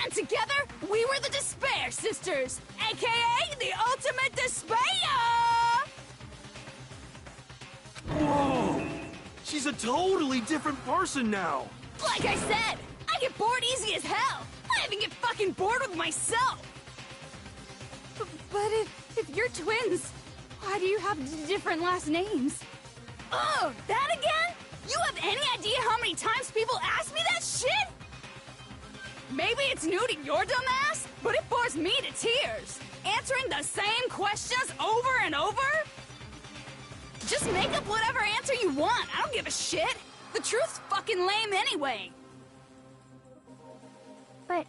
And together, we were the Despair Sisters, aka the Ultimate Despair! Whoa! She's a totally different person now! Like I said, I get bored easy as hell! I even get fucking bored with myself! But if you're twins, why do you have different last names? Oh, that again? You have any idea how many times people ask me that shit? Maybe it's new to your dumb ass, but it bores me to tears. Answering the same questions over and over? Just make up whatever answer you want. I don't give a shit. The truth's fucking lame anyway. But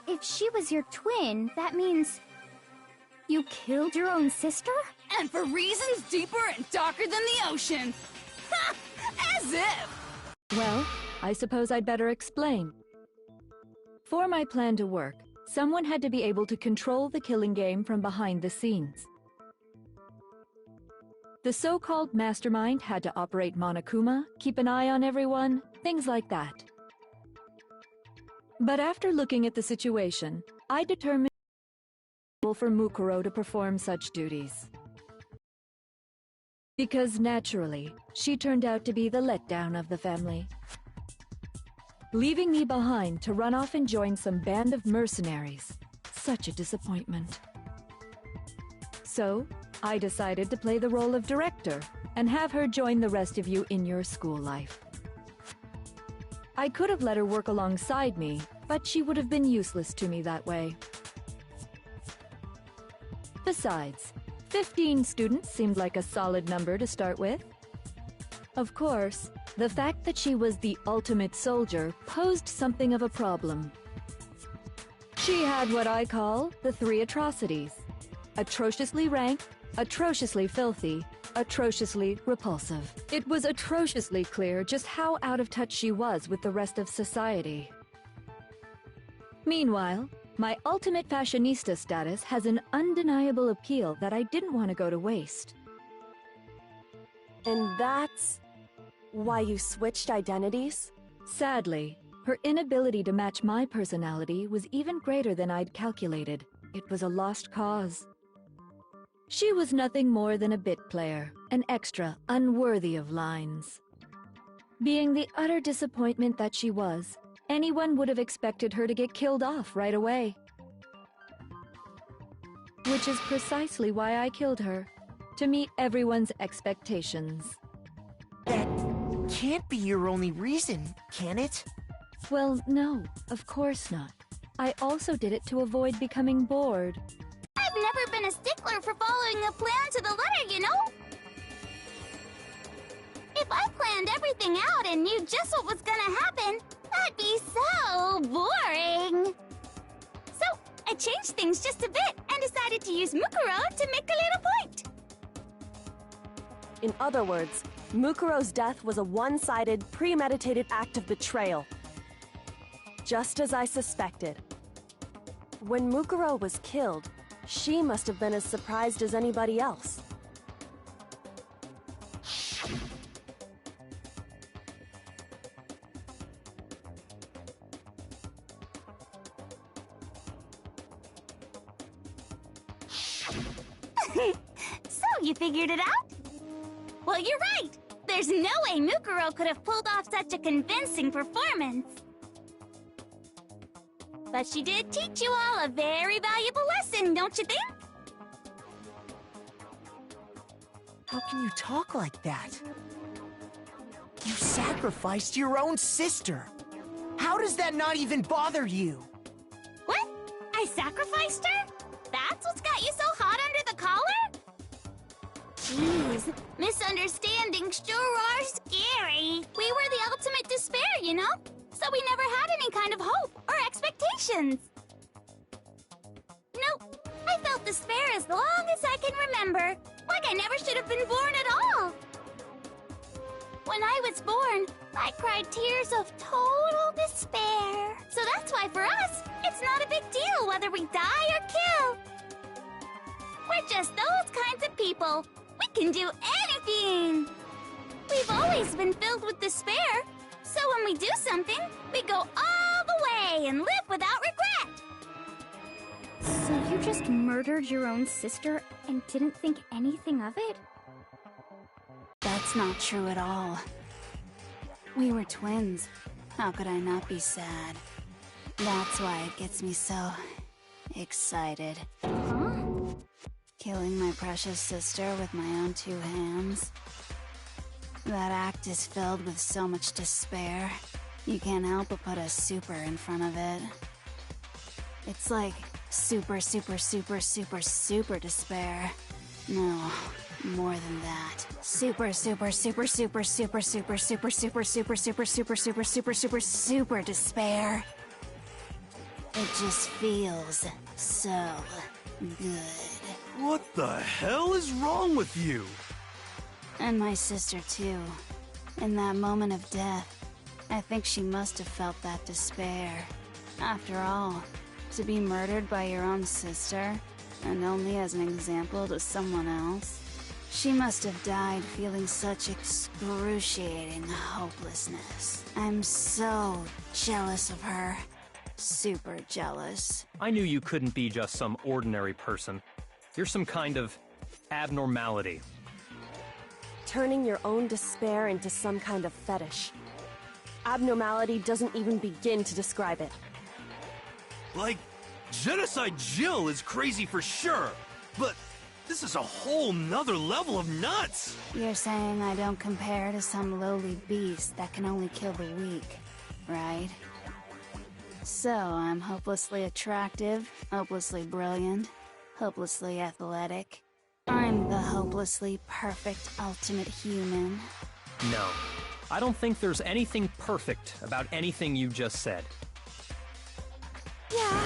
if she was your twin, that means you killed your own sister? And for reasons deeper and darker than the ocean. Ha! As if! Well, I suppose I'd better explain. For my plan to work, someone had to be able to control the killing game from behind the scenes. The so-called mastermind had to operate Monokuma, keep an eye on everyone, things like that. But after looking at the situation, I determined for Mukuro to perform such duties. Because naturally, she turned out to be the letdown of the family, leaving me behind to run off and join some band of mercenaries. Such a disappointment. So, I decided to play the role of director and have her join the rest of you in your school life. I could have let her work alongside me, but she would have been useless to me that way. Besides, 15 students seemed like a solid number to start with. Of course, the fact that she was the ultimate soldier posed something of a problem. She had what I call the three atrocities: atrociously rank, atrociously filthy, atrociously repulsive. It was atrociously clear just how out of touch she was with the rest of society. Meanwhile, my ultimate fashionista status has an undeniable appeal that I didn't want to go to waste. And that's why you switched identities? Sadly, her inability to match my personality was even greater than I'd calculated. It was a lost cause. She was nothing more than a bit player, an extra unworthy of lines. Being the utter disappointment that she was, anyone would have expected her to get killed off right away. Which is precisely why I killed her, to meet everyone's expectations. That can't be your only reason, can it? Well, no, of course not. I also did it to avoid becoming bored. I've never been a stickler for following a plan to the letter, you know? If I planned everything out and knew just what was gonna happen, that'd be so boring. So, I changed things just a bit and decided to use Mukuro to make a little point. In other words, Mukuro's death was a one-sided, premeditated act of betrayal. Just as I suspected. When Mukuro was killed, she must have been as surprised as anybody else. So, you figured it out? Well, you're right! There's no way Mukuro could have pulled off such a convincing performance. But she did teach you all a very valuable lesson, don't you think? How can you talk like that? You sacrificed your own sister. How does that not even bother you? What? I sacrificed her? That's what's got you so hot under the collar? Jeez, misunderstandings sure are scary. We were the ultimate despair, you know? So we never had any kind of hope or expectations. Nope, I felt despair as long as I can remember. Like I never should have been born at all. When I was born, I cried tears of total despair. So that's why for us, it's not a big deal whether we die or kill. We're just those kinds of people. We can do anything. We've always been filled with despair. So when we do something, we go all the way and live without regret. So you just murdered your own sister and didn't think anything of it? That's not true at all. We were twins. How could I not be sad? That's why it gets me so excited. Huh? Killing my precious sister with my own two hands. That act is filled with so much despair. You can't help but put a super in front of it. It's like super, super, super, super, super despair. No, more than that. Super, super, super, super, super, super, super, super, super, super, super, super, super, super, super despair. It just feels so good. What the hell is wrong with you? And my sister too. In that moment of death, I think she must have felt that despair. After all, to be murdered by your own sister, and only as an example to someone else, she must have died feeling such excruciating hopelessness. I'm so jealous of her. Super jealous. I knew you couldn't be just some ordinary person. You're some kind of abnormality. Turning your own despair into some kind of fetish. Abnormality doesn't even begin to describe it. Like, Genocide Jill is crazy for sure, but this is a whole nother level of nuts! You're saying I don't compare to some lowly beast that can only kill the weak, right? So I'm hopelessly attractive, hopelessly brilliant, hopelessly athletic. I'm the hopelessly perfect ultimate human. No, I don't think there's anything perfect about anything you just said. Yeah,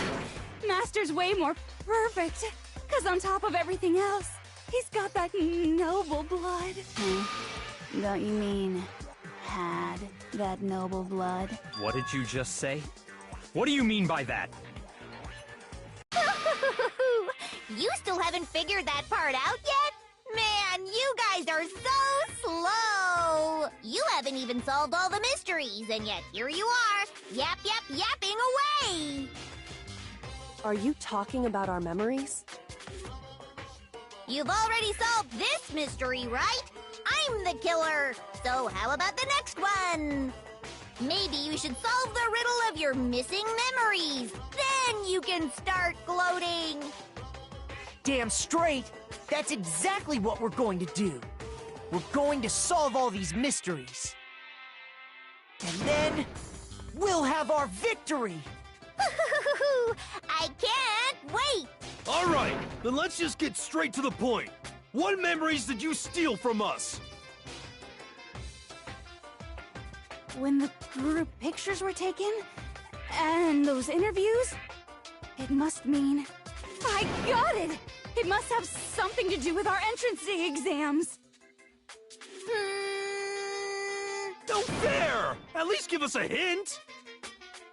Master's way more perfect. Cause on top of everything else, he's got that noble blood. Don't you mean had that noble blood? What did you just say? What do you mean by that? You still haven't figured that part out yet? Man, you guys are so slow! You haven't even solved all the mysteries, and yet here you are, yapping away! Are you talking about our memories? You've already solved this mystery, right? I'm the killer! So how about the next one? Maybe you should solve the riddle of your missing memories. Then you can start gloating. Damn straight! That's exactly what we're going to do. We're going to solve all these mysteries. And then, we'll have our victory! I can't wait! Alright, then let's just get straight to the point. What memories did you steal from us? When the group pictures were taken, and those interviews, it must mean... I got it! It must have something to do with our entrance exams. No fair! At least give us a hint!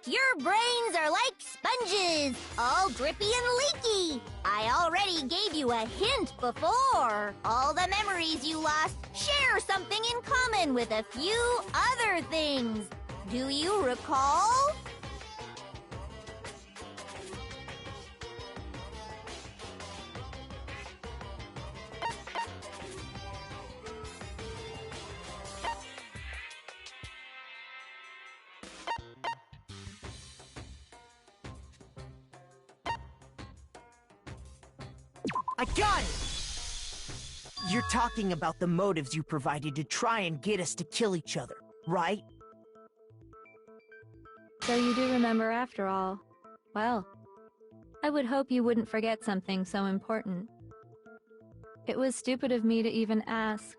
Your brains are like sponges, all drippy and leaky. I already gave you a hint before. All the memories you lost share something in common with a few other things. Do you recall? I got it! You're talking about the motives you provided to try and get us to kill each other, right? So you do remember after all. Well, I would hope you wouldn't forget something so important. It was stupid of me to even ask.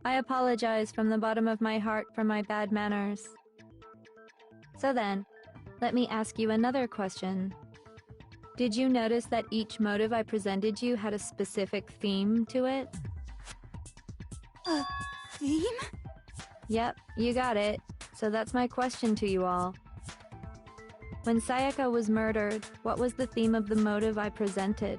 I apologize from the bottom of my heart for my bad manners. So then, let me ask you another question. Did you notice that each motive I presented you had a specific theme to it? A theme? Yep, you got it. So that's my question to you all. When Sayaka was murdered, what was the theme of the motive I presented?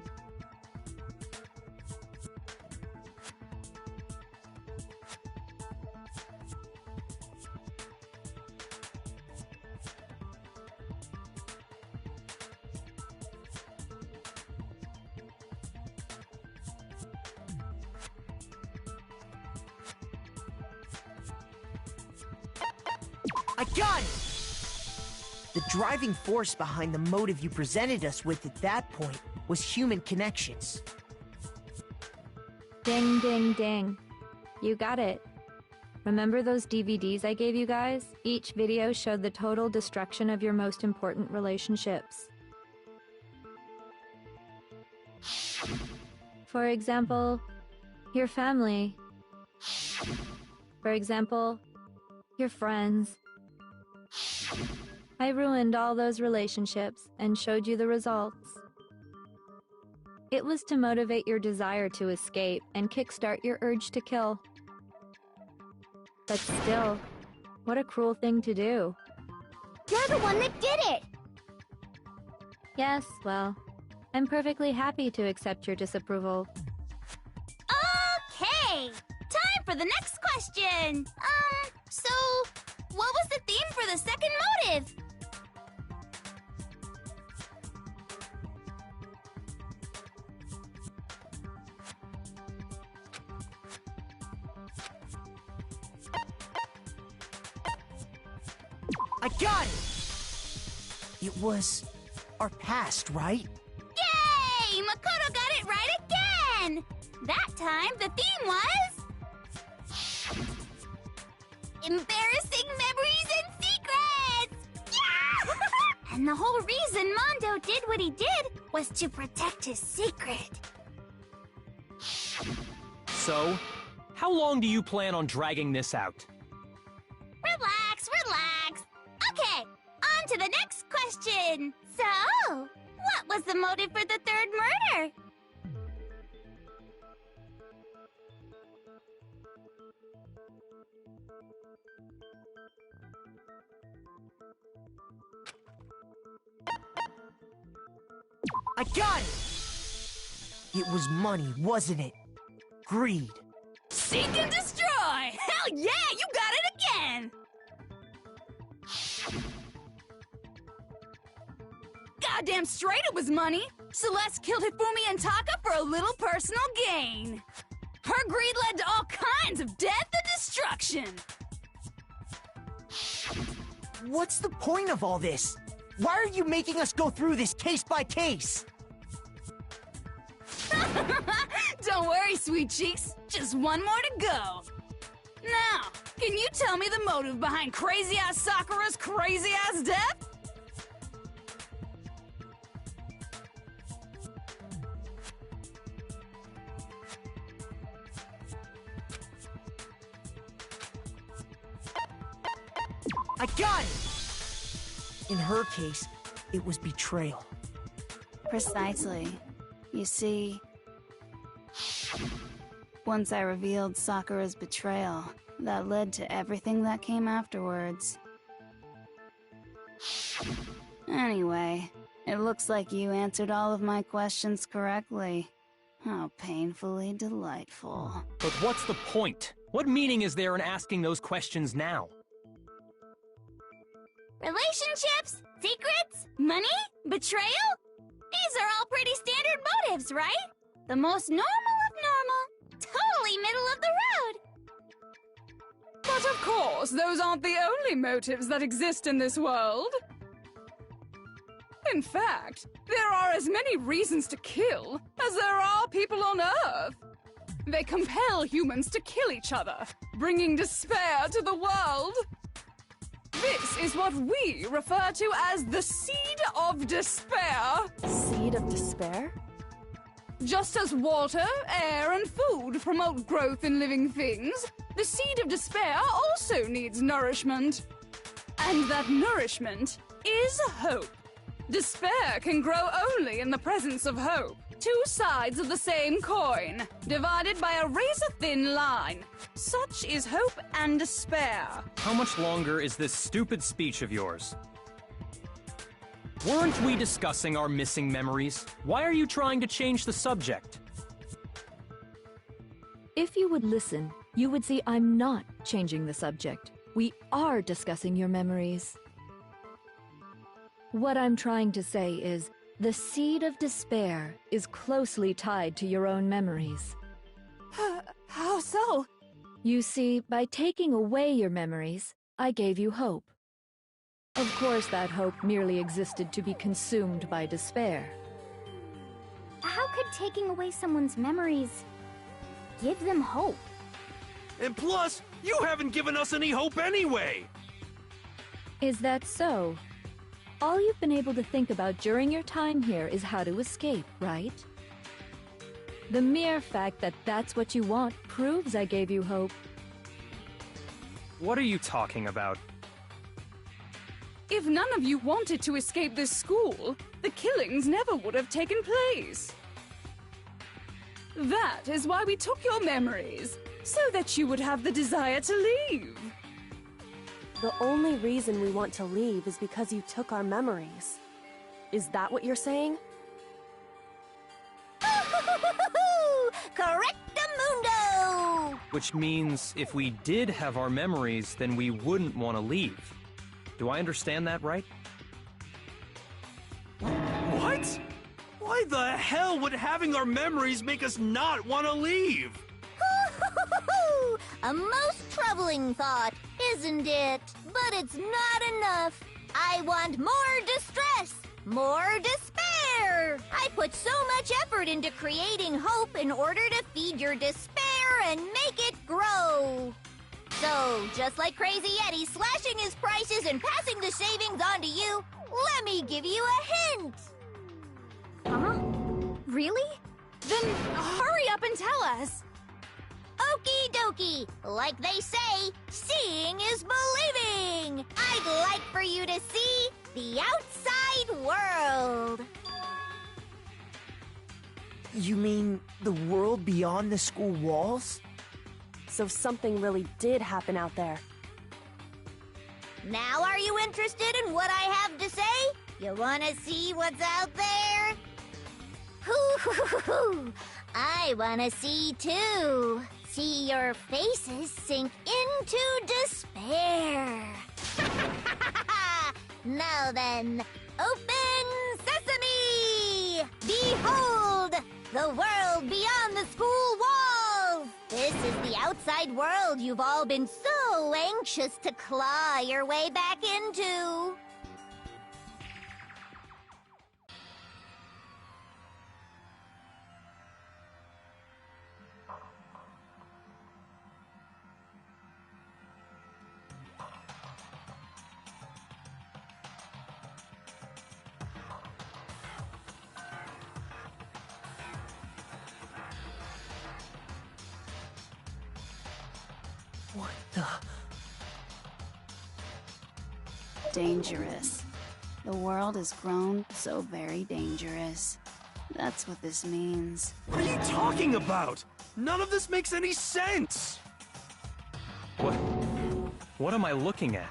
I got it! The driving force behind the motive you presented us with at that point was human connections. Ding, ding, ding. You got it. Remember those DVDs I gave you guys? Each video showed the total destruction of your most important relationships. For example, your family. For example, your friends. I ruined all those relationships and showed you the results. It was to motivate your desire to escape and kickstart your urge to kill. But still, what a cruel thing to do. You're the one that did it! Yes, well, I'm perfectly happy to accept your disapproval. Okay! Time for the next question! So, what was the theme for the second motive? I got it! It was our past, right? Yay! Makoto got it right again! That time, the theme was... embarrassing memories and secrets! Yeah! And the whole reason Mondo did what he did was to protect his secret. So, how long do you plan on dragging this out? Relax, relax. Okay, on to the next question. So, what was the motive for the third murder? I got it! It was money, wasn't it? Greed. Seek and destroy! Hell yeah, you got it again! Goddamn straight it was money! Celeste killed Hifumi and Taka for a little personal gain. Her greed led to all kinds of death and destruction. What's the point of all this? Why are you making us go through this case by case? Don't worry, sweet cheeks. Just one more to go. Now, can you tell me the motive behind crazy-ass Sakura's crazy-ass death? I got it! In her case, it was betrayal. Precisely. You see, once I revealed Sakura's betrayal, that led to everything that came afterwards. Anyway, it looks like you answered all of my questions correctly. How painfully delightful. But what's the point? What meaning is there in asking those questions now? Relationships? Secrets? Money? Betrayal? These are all pretty standard motives, right? The most normal of normal. Totally middle of the road. But of course, those aren't the only motives that exist in this world. In fact, there are as many reasons to kill as there are people on Earth. They compel humans to kill each other, bringing despair to the world. is what we refer to as the Seed of Despair. Seed of despair? Just as water, air, and food promote growth in living things, the Seed of Despair also needs nourishment. And that nourishment is hope. Despair can grow only in the presence of hope. Two sides of the same coin, divided by a razor-thin line. Such is hope and despair. How much longer is this stupid speech of yours? Weren't we discussing our missing memories? Why are you trying to change the subject? If you would listen, you would see I'm not changing the subject. We are discussing your memories. What I'm trying to say is, the Seed of Despair is closely tied to your own memories. How so? You see, by taking away your memories, I gave you hope. Of course, that hope merely existed to be consumed by despair. How could taking away someone's memories give them hope? And plus, you haven't given us any hope anyway! Is that so? All you've been able to think about during your time here is how to escape, right? The mere fact that that's what you want proves I gave you hope. What are you talking about? If none of you wanted to escape this school, the killings never would have taken place. That is why we took your memories, so that you would have the desire to leave. The only reason we want to leave is because you took our memories. Is that what you're saying? Correctamundo! Which means if we did have our memories, then we wouldn't want to leave. Do I understand that right? What? Why the hell would having our memories make us not want to leave? A most troubling thought, isn't it? But it's not enough. I want more distress, more despair. I put so much effort into creating hope in order to feed your despair and make it grow. So, just like Crazy Eddie slashing his prices and passing the savings on to you, let me give you a hint. Huh? Really? Then hurry up and tell us. Okie dokie. Like they say, seeing is believing. I'd like for you to see the outside world. You mean the world beyond the school walls? So something really did happen out there. Now are you interested in what I have to say? You wanna see what's out there? Hoo-hoo-hoo-hoo! I wanna see too. See your faces sink into despair. Now then, open sesame! Behold, the world beyond the school walls! This is the outside world you've all been so anxious to claw your way back into. What the? Dangerous. The world has grown so very dangerous. That's what this means. What are you talking about? None of this makes any sense! What am I looking at?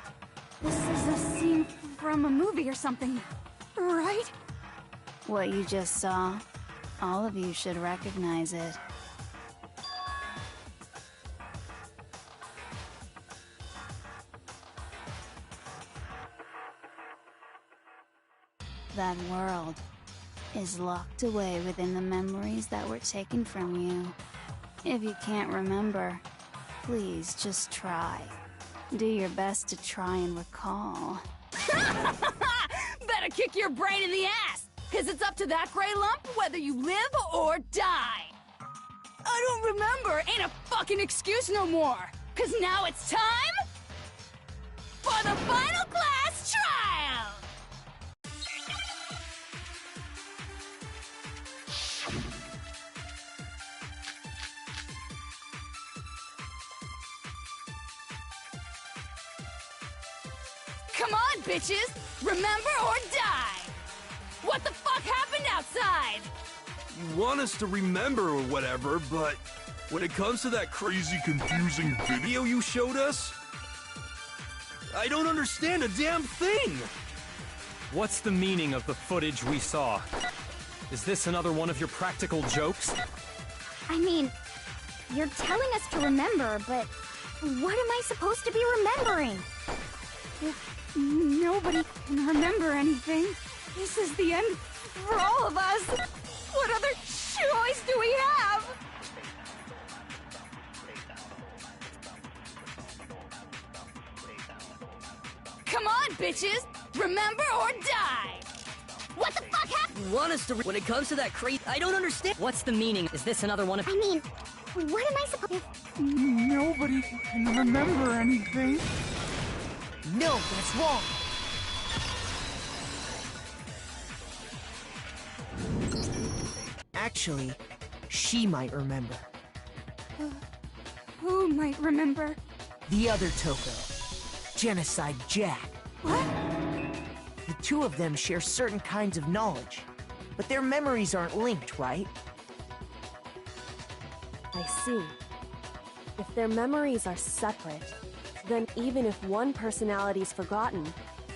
This is a scene from a movie or something, right? What you just saw, all of you should recognize it. That world is locked away within the memories that were taken from you. If you can't remember, please just try. Do your best to try and recall. Better kick your brain in the ass, because it's up to that gray lump whether you live or die. I don't remember ain't a fucking excuse no more, because now it's time for the final class Come on, bitches! Remember or die! What the fuck happened outside? You want us to remember or whatever, but when it comes to that crazy, confusing video you showed us, I don't understand a damn thing! What's the meaning of the footage we saw? Is this another one of your practical jokes? I mean, you're telling us to remember, but what am I supposed to be remembering? If nobody can remember anything, this is the end for all of us. What other choice do we have? Come on, bitches! Remember or die! What the fuck happened? You want us to when it comes to that crazy... I don't understand. What's the meaning? Is this another one of... I mean, what am I supposed to... Nobody can remember anything. No, that's wrong. Actually, she might remember. Who might remember? The other Toko. Genocide Jack. What? The two of them share certain kinds of knowledge, but their memories aren't linked, right? I see. If their memories are separate, then even if one personality's forgotten,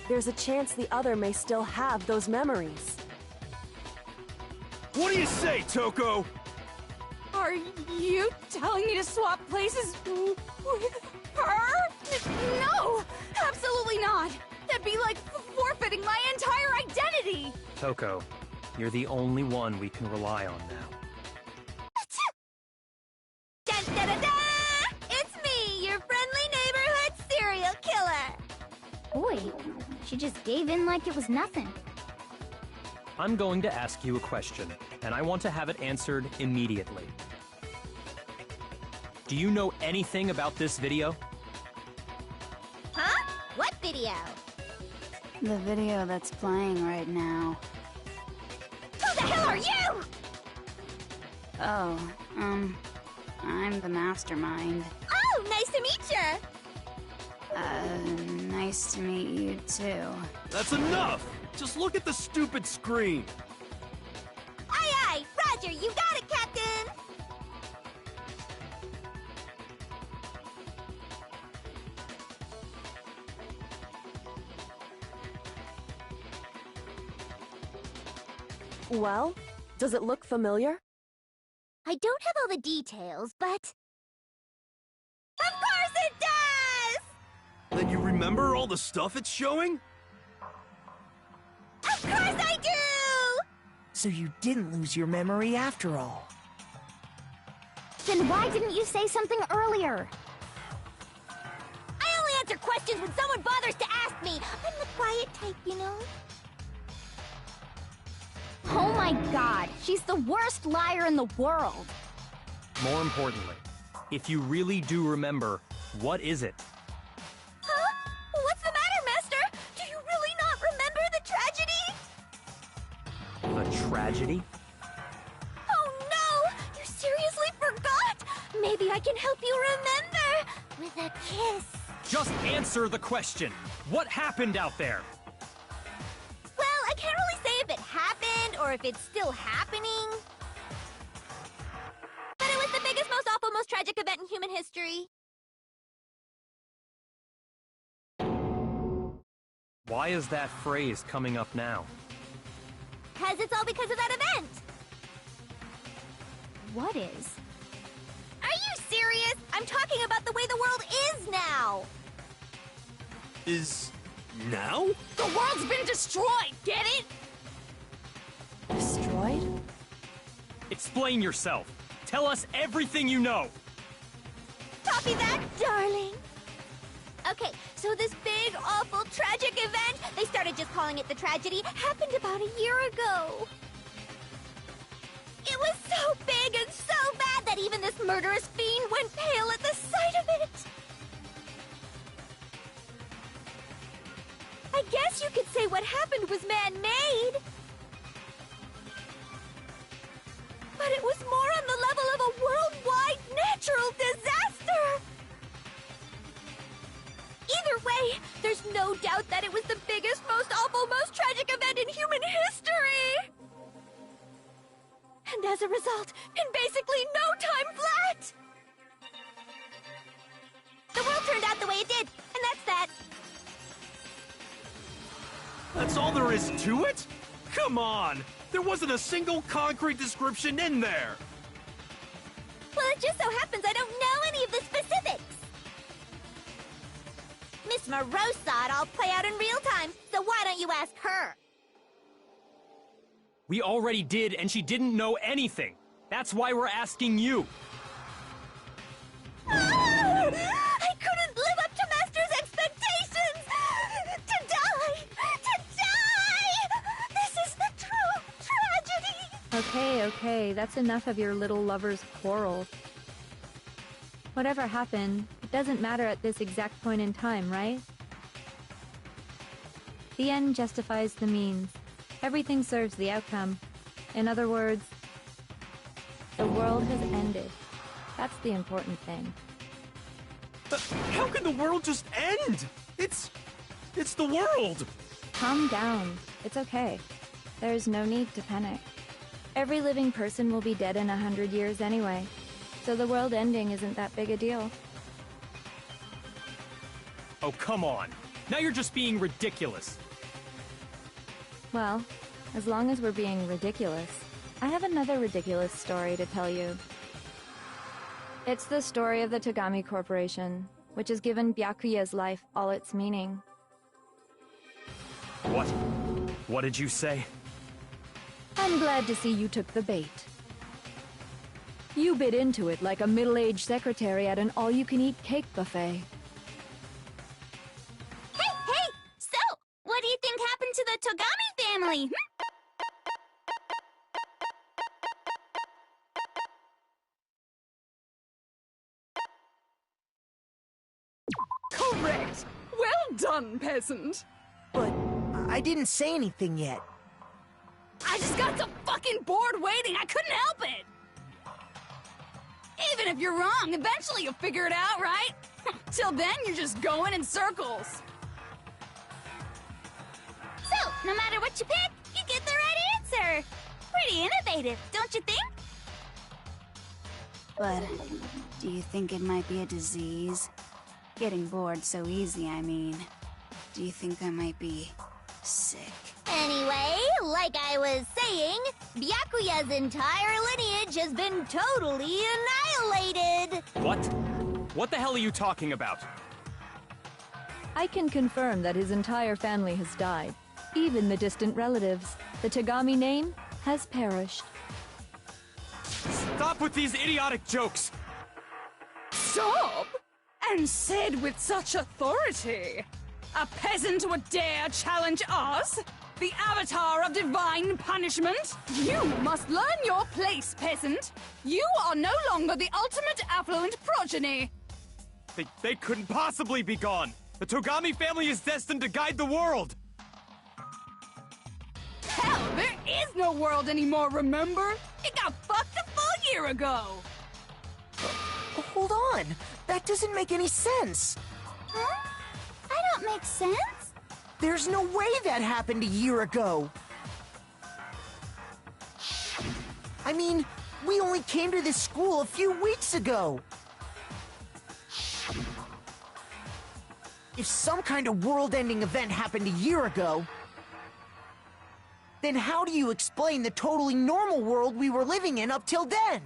there's a chance the other may still have those memories. What do you say, Toko? Are you telling me to swap places with her? No! Absolutely not! That'd be like forfeiting my entire identity! Toko, you're the only one we can rely on now. Da-da-da-da! It's me, your friendly neighborhood serial killer! Boy, she just gave in like it was nothing. I'm going to ask you a question, and I want to have it answered immediately. Do you know anything about this video? Huh? What video? The video that's playing right now. Who the hell are you? Oh, I'm the mastermind. Oh, nice to meet you. Nice to meet you too. That's enough! Just look at the stupid screen! Aye, aye, Roger, you got it, Captain. Well, does it look familiar? I don't have all the details, but... Of course it does! Then you remember all the stuff it's showing? Of course I do! So you didn't lose your memory after all. Then why didn't you say something earlier? I only answer questions when someone bothers to ask me. I'm the quiet type, you know? Oh my god, she's the worst liar in the world. More importantly, if you really do remember, what is it? Huh? What's the matter, Master? Do you really not remember the tragedy? The tragedy? Oh no! You seriously forgot? Maybe I can help you remember with a kiss. Just answer the question. What happened out there? Well, I can't really say if it happened or if it's still happening. But it was the biggest, most awful, most tragic event in human history. Why is that phrase coming up now? 'Cause it's all because of that event. What is? Are you serious? I'm talking about the way the world is now. Is... now? The world's been destroyed, get it? Destroyed? Explain yourself. Tell us everything you know. Copy that, darling. Okay, so this big, awful, tragic event, they started just calling it the tragedy, happened about a year ago. It was so big and so bad that even this murderous fiend went pale at the sight of it. I guess you could say what happened was man-made. But it was more on the level of a worldwide natural disaster. Either way! There's no doubt that it was the biggest, most awful, most tragic event in human history! And as a result, in basically no time flat! The world turned out the way it did, and that's that. That's all there is to it? Come on! There wasn't a single concrete description in there! Well, it just so happens I don't know any of the specifics. Miss Moreau saw it all play out in real time, so why don't you ask her? We already did, and she didn't know anything. That's why we're asking you. Ah! I couldn't live up to Master's expectations! To die! To die! This is the true tragedy! Okay, that's enough of your little lover's quarrel. Whatever happened, it doesn't matter at this exact point in time, right? The end justifies the means. Everything serves the outcome. In other words, the world has ended. That's the important thing. How can the world just end? It's the world! Calm down. It's okay. There's no need to panic. Every living person will be dead in 100 years anyway, so the world ending isn't that big a deal. Oh, come on. Now you're just being ridiculous. Well, as long as we're being ridiculous, I have another ridiculous story to tell you. It's the story of the Togami Corporation, which has given Byakuya's life all its meaning. What? What did you say? I'm glad to see you took the bait. You bit into it like a middle-aged secretary at an all-you-can-eat cake buffet. Hey! So, what do you think happened to the Togami family? Correct! Well done, peasant! But I didn't say anything yet. I just got so fucking bored waiting, I couldn't help it! Even if you're wrong, eventually you'll figure it out, right? Till then, you're just going in circles. So, no matter what you pick, you get the right answer. Pretty innovative, don't you think? But do you think it might be a disease? Getting bored so easy, I mean. Do you think I might be sick? Anyway, like I was saying, Byakuya's entire lineage has been totally annihilated! What? What the hell are you talking about? I can confirm that his entire family has died. Even the distant relatives. The Togami name has perished. Stop with these idiotic jokes! Stop! And said with such authority. A peasant would dare challenge us? The avatar of divine punishment? You must learn your place, peasant. You are no longer the ultimate affluent progeny. They couldn't possibly be gone! The Togami family is destined to guide the world! Hell, there is no world anymore, remember? It got fucked a full year ago. Hold on! That doesn't make any sense! Huh? I don't make sense? There's no way that happened a year ago! I mean, we only came to this school a few weeks ago! If some kind of world-ending event happened a year ago, then how do you explain the totally normal world we were living in up till then?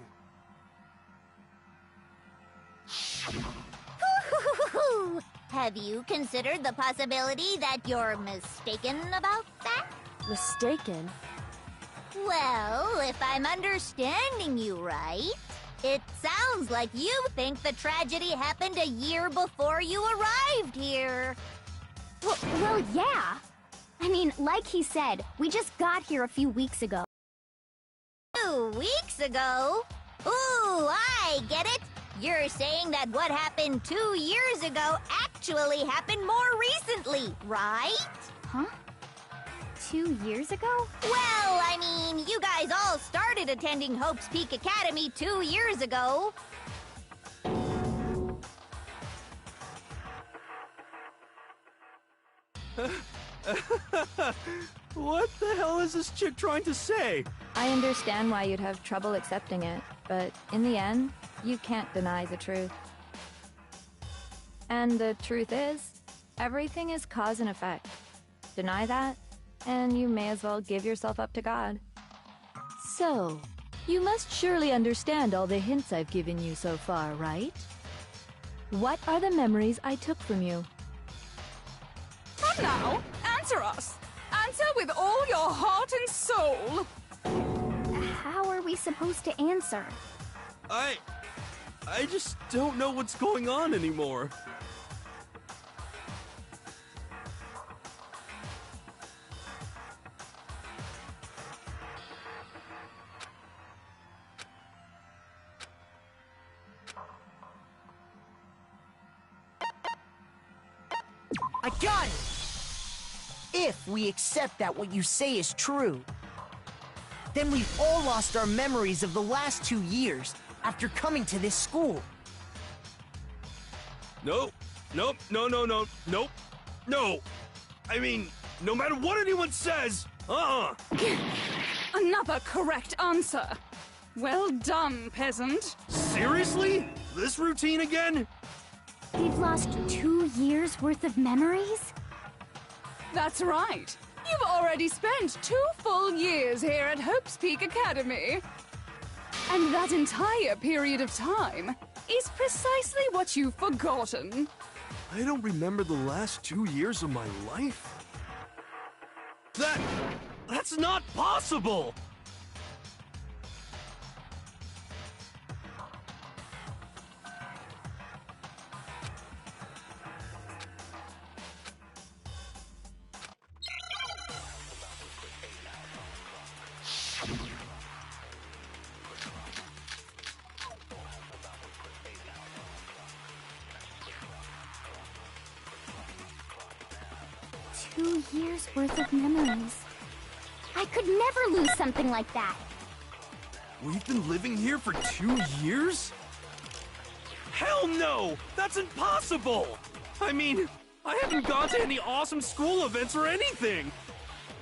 Have you considered the possibility that you're mistaken about that? Mistaken? Well, if I'm understanding you right, it sounds like you think the tragedy happened a year before you arrived here. Well, yeah. I mean, like he said, we just got here a few weeks ago. 2 weeks ago? Ooh, I get it. You're saying that what happened 2 years ago actually happened more recently, right? Huh? 2 years ago? Well, I mean, you guys all started attending Hope's Peak Academy 2 years ago. What the hell is this chick trying to say? I understand why you'd have trouble accepting it, but in the end, you can't deny the truth. And the truth is, everything is cause and effect. Deny that, and you may as well give yourself up to God. So, you must surely understand all the hints I've given you so far, right? What are the memories I took from you? And now, answer us. Answer with all your heart and soul. How are we supposed to answer? I just don't know what's going on anymore. I got it! If we accept that what you say is true, then we've all lost our memories of the last 2 years after coming to this school. Nope. Nope. No. Nope. No. I mean, no matter what anyone says, Another correct answer. Well done, peasant. Seriously? This routine again? We've lost 2 years worth of memories? That's right. You've already spent 2 full years here at Hope's Peak Academy. And that entire period of time is precisely what you've forgotten. I don't remember the last 2 years of my life? That's not possible! Years worth of memories. I could never lose something like that. We've been living here for 2 years? Hell no! That's impossible! I mean, I haven't gone to any awesome school events or anything!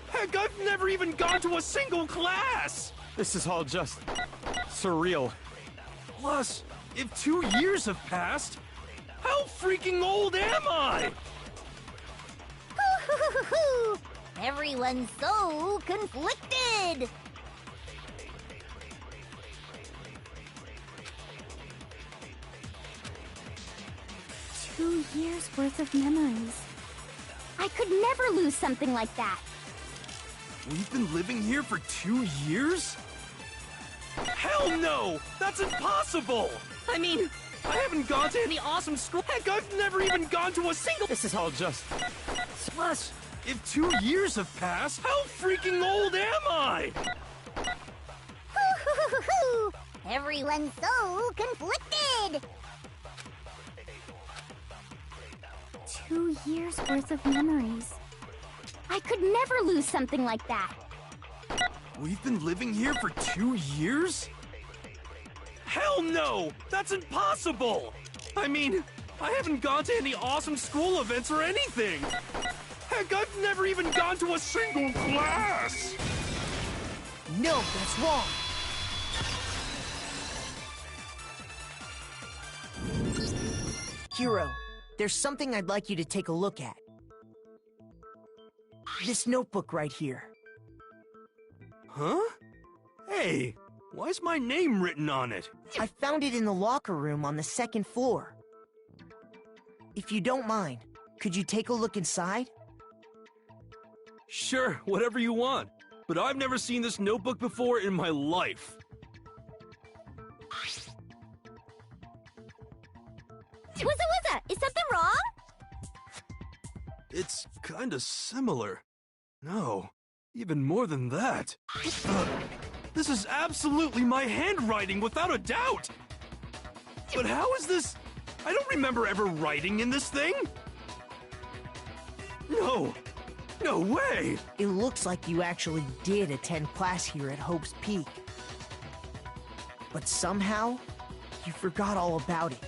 Heck, I've never even gone to a single class! This is all just surreal. Plus, if 2 years have passed, how freaking old am I? Everyone's so conflicted! 2 years worth of memories. I could never lose something like that. We've been living here for 2 years? Hell no! That's impossible! I mean, I haven't gone to any awesome school. Heck, I've never even gone to a single. This is all just... Plus, if 2 years have passed, how freaking old am I? Everyone's so conflicted! 2 years worth of memories. I could never lose something like that. We've been living here for 2 years? Hell no! That's impossible! I mean, I haven't gone to any awesome school events or anything! Heck, I've never even gone to a single class! No, that's wrong! Hero, there's something I'd like you to take a look at. This notebook right here. Huh? Hey, why's my name written on it? I found it in the locker room on the 2nd floor. If you don't mind, could you take a look inside? Sure, whatever you want. But I've never seen this notebook before in my life. Wuzza, is something wrong? It's kinda similar. No, even more than that. This is absolutely my handwriting, without a doubt! But how is this? I don't remember ever writing in this thing! No! No way! It looks like you actually did attend class here at Hope's Peak. But somehow, you forgot all about it.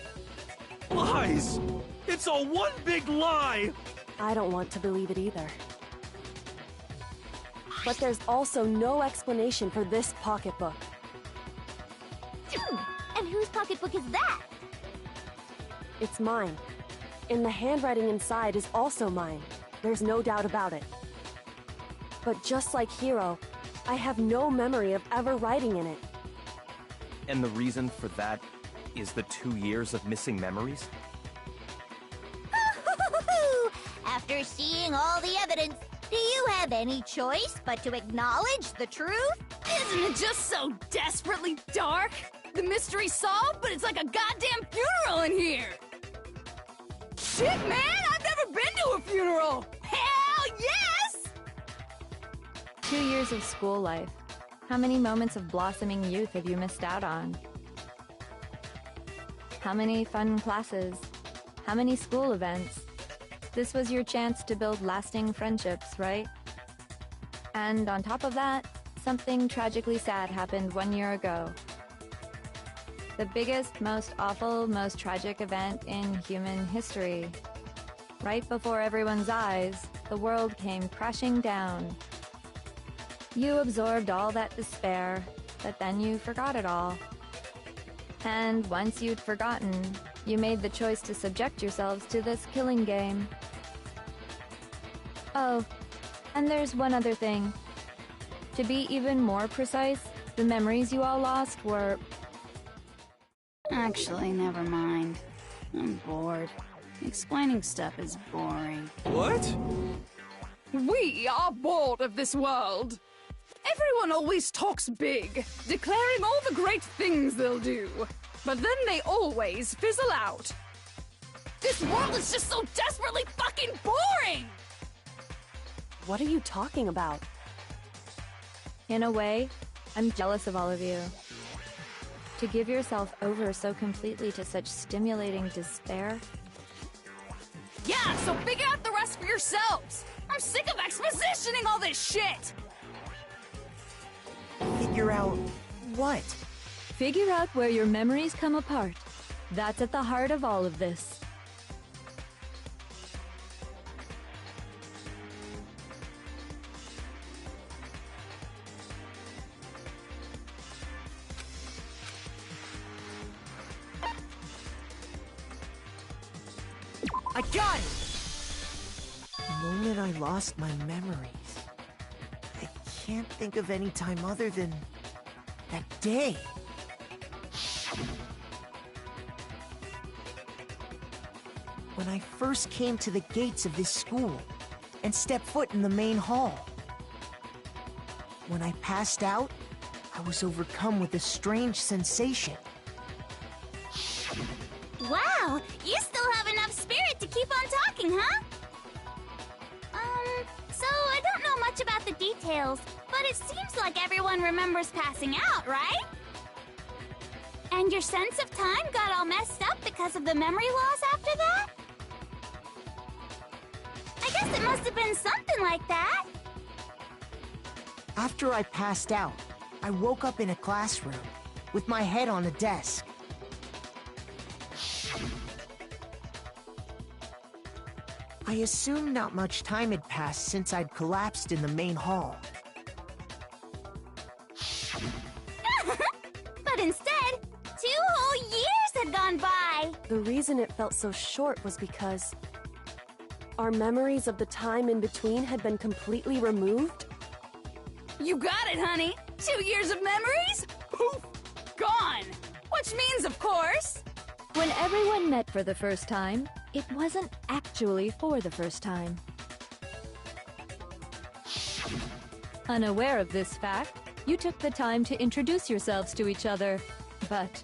Lies! It's all one big lie! I don't want to believe it either. But there's also no explanation for this pocketbook. And whose pocketbook is that? It's mine. And the handwriting inside is also mine. There's no doubt about it. But just like Hiro, I have no memory of ever writing in it. And the reason for that is the 2 years of missing memories? After seeing all the evidence, do you have any choice but to acknowledge the truth? Isn't it just so desperately dark? The mystery's solved, but it's like a goddamn funeral in here! Shit, man! I've never been to a funeral! Hell yes! 2 years of school life. How many moments of blossoming youth have you missed out on? How many fun classes? How many school events? This was your chance to build lasting friendships, right? And on top of that, something tragically sad happened 1 year ago. The biggest, most awful, most tragic event in human history. Right before everyone's eyes, the world came crashing down. You absorbed all that despair, but then you forgot it all. And once you'd forgotten, you made the choice to subject yourselves to this killing game. Oh, and there's one other thing. To be even more precise, the memories you all lost were... Actually, never mind. I'm bored. Explaining stuff is boring. What? We are bored of this world. Everyone always talks big, declaring all the great things they'll do. But then they always fizzle out. This world is just so desperately fucking boring! What are you talking about? In a way, I'm jealous of all of you. To give yourself over so completely to such stimulating despair. Yeah, so figure out the rest for yourselves! I'm sick of expositioning all this shit! Figure out what? Figure out where your memories come apart. That's at the heart of all of this. I got it! The moment I lost my memories. I can't think of any time other than that day. When I first came to the gates of this school and stepped foot in the main hall. When I passed out, I was overcome with a strange sensation. Wow, you still have enough spirit to keep on talking, huh? So I don't know much about the details, but it seems like everyone remembers passing out, right? And your sense of time got all messed up because of the memory loss after that? I guess it must have been something like that. After I passed out, I woke up in a classroom with my head on a desk. I assumed not much time had passed since I'd collapsed in the main hall. But instead, 2 whole years had gone by! The reason it felt so short was because our memories of the time in between had been completely removed. You got it, honey! 2 years of memories? Poof! Gone! Which means, of course... When everyone met for the first time, it wasn't actually for the first time. Unaware of this fact, you took the time to introduce yourselves to each other, but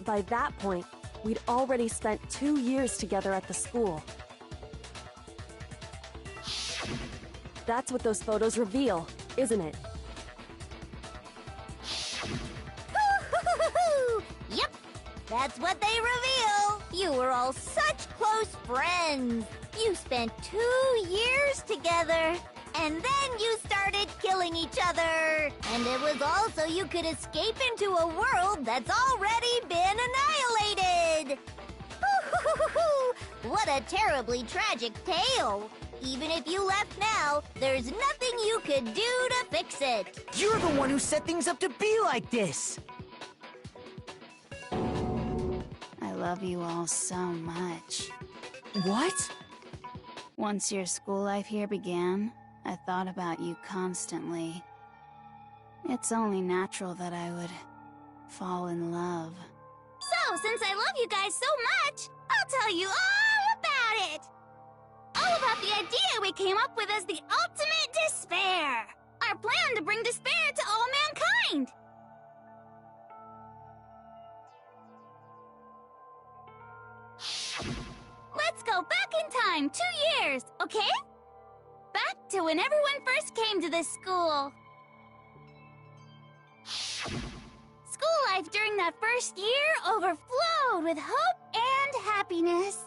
by that point, we'd already spent 2 years together at the school. That's what those photos reveal, isn't it? Yep, that's what they reveal. You were all such close friends. You spent 2 years together. And then you started killing each other. And it was all so you could escape into a world that's already been annihilated. a terribly tragic tale. Even if you left now, there's nothing you could do to fix it. You're the one who set things up to be like this! I love you all so much. What? Once your school life here began, I thought about you constantly. It's only natural that I would fall in love. So, since I love you guys so much, I'll tell you all about it! All about the idea we came up with as the ultimate despair! Our plan to bring despair to all mankind! Let's go back in time 2 years, okay? Back to when everyone first came to this school. School life during that first year overflowed with hope and happiness.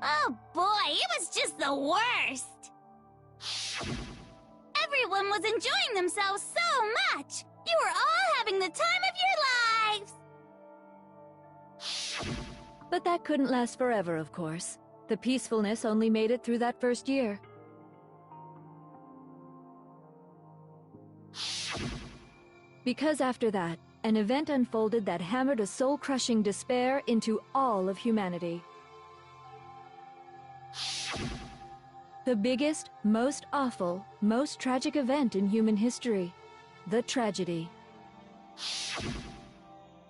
Oh boy, it was just the worst! Everyone was enjoying themselves so much! You were all having the time of your lives! But that couldn't last forever, of course. The peacefulness only made it through that first year. Because after that, an event unfolded that hammered a soul-crushing despair into all of humanity. The biggest, most awful, most tragic event in human history. The tragedy.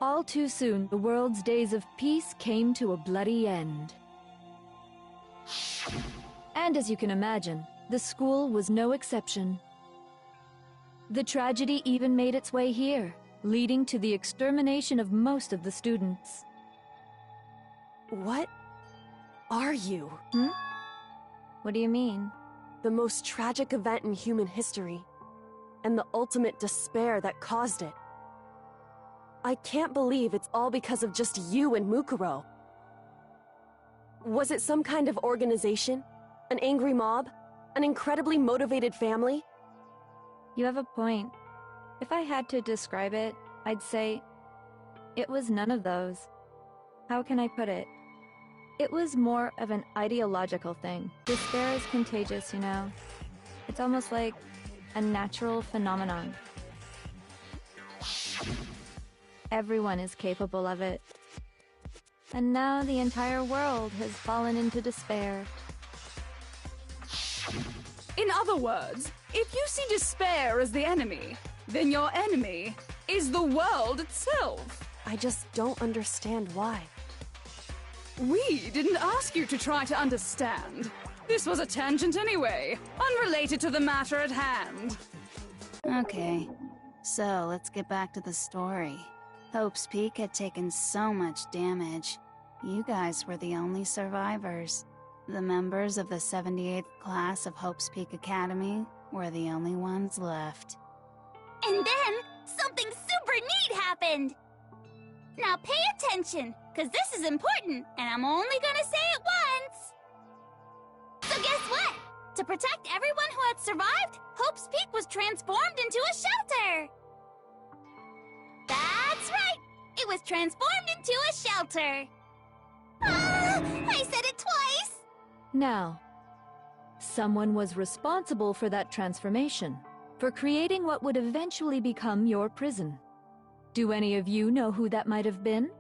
All too soon, the world's days of peace came to a bloody end. And as you can imagine, the school was no exception. The tragedy even made its way here, leading to the extermination of most of the students. What are you? What do you mean? The most tragic event in human history, and the ultimate despair that caused it. I can't believe it's all because of just you and Mukuro. Was it some kind of organization? An angry mob? An incredibly motivated family? You have a point. If I had to describe it, I'd say it was none of those. How can I put it? It was more of an ideological thing. Despair is contagious, you know. It's almost like a natural phenomenon. Everyone is capable of it. And now the entire world has fallen into despair. In other words, if you see despair as the enemy, then your enemy is the world itself. I just don't understand why. We didn't ask you to try to understand. This was a tangent anyway, unrelated to the matter at hand. Okay, so let's get back to the story. Hope's Peak had taken so much damage. You guys were the only survivors. The members of the 78th class of Hope's Peak Academy were the only ones left. And then, something super neat happened! Now pay attention, because this is important, and I'm only gonna say it once! So guess what? To protect everyone who had survived, Hope's Peak was transformed into a shelter! That's right! It was transformed into a shelter! Ah! I said it twice! Now, someone was responsible for that transformation, for creating what would eventually become your prison. Do any of you know who that might have been?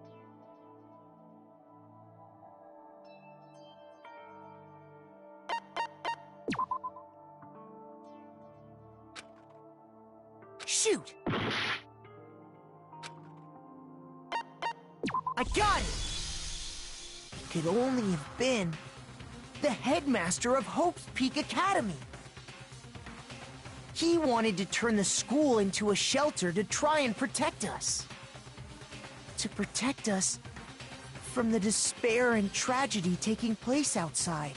Shoot! I got it! Could only have been the headmaster of Hope's Peak Academy. He wanted to turn the school into a shelter to try and protect us. To protect us from the despair and tragedy taking place outside.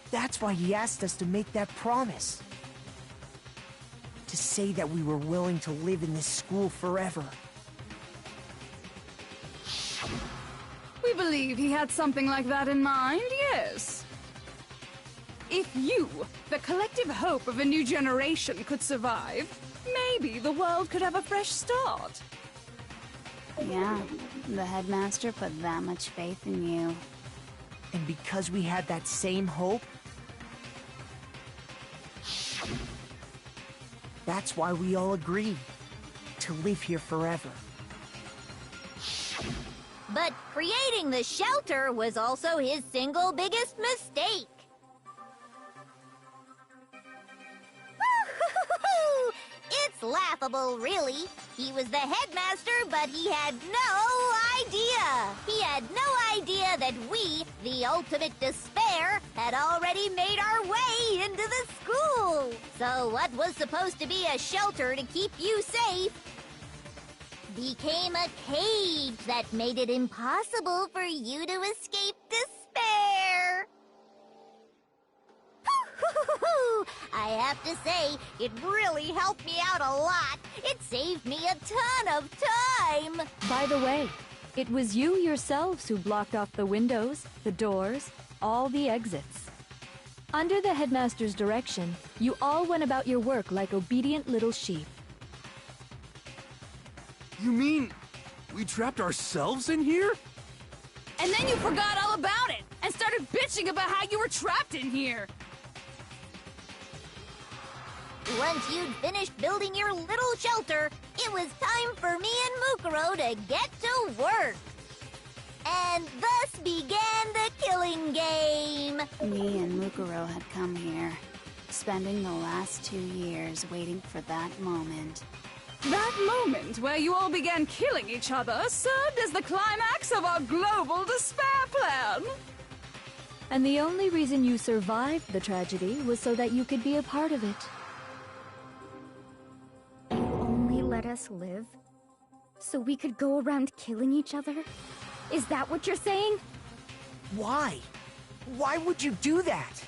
That's why he asked us to make that promise. To say that we were willing to live in this school forever. We believe he had something like that in mind, yes. If you, the collective hope of a new generation, could survive, maybe the world could have a fresh start. Yeah, the headmaster put that much faith in you. And because we had that same hope, that's why we all agreed to live here forever. But creating the shelter was also his single biggest mistake. It's laughable, really. He was the headmaster, but he had no idea. He had no idea that we, the ultimate despair, had already made our way into the school. So what was supposed to be a shelter to keep you safe became a cage that made it impossible for you to escape despair. I have to say, it really helped me out a lot. It saved me a ton of time. By the way, it was you yourselves who blocked off the windows, the doors, all the exits. Under the headmaster's direction, you all went about your work like obedient little sheep. You mean we trapped ourselves in here? And then you forgot all about it and started bitching about how you were trapped in here. Once you'd finished building your little shelter, it was time for me and Mukuro to get to work. And thus began the killing game. Me and Mukuro had come here, spending the last 2 years waiting for that moment. That moment where you all began killing each other served as the climax of our global despair plan. And the only reason you survived the tragedy was so that you could be a part of it. Only let us live so we could go around killing each other? Is that what you're saying? Why? Why would you do that?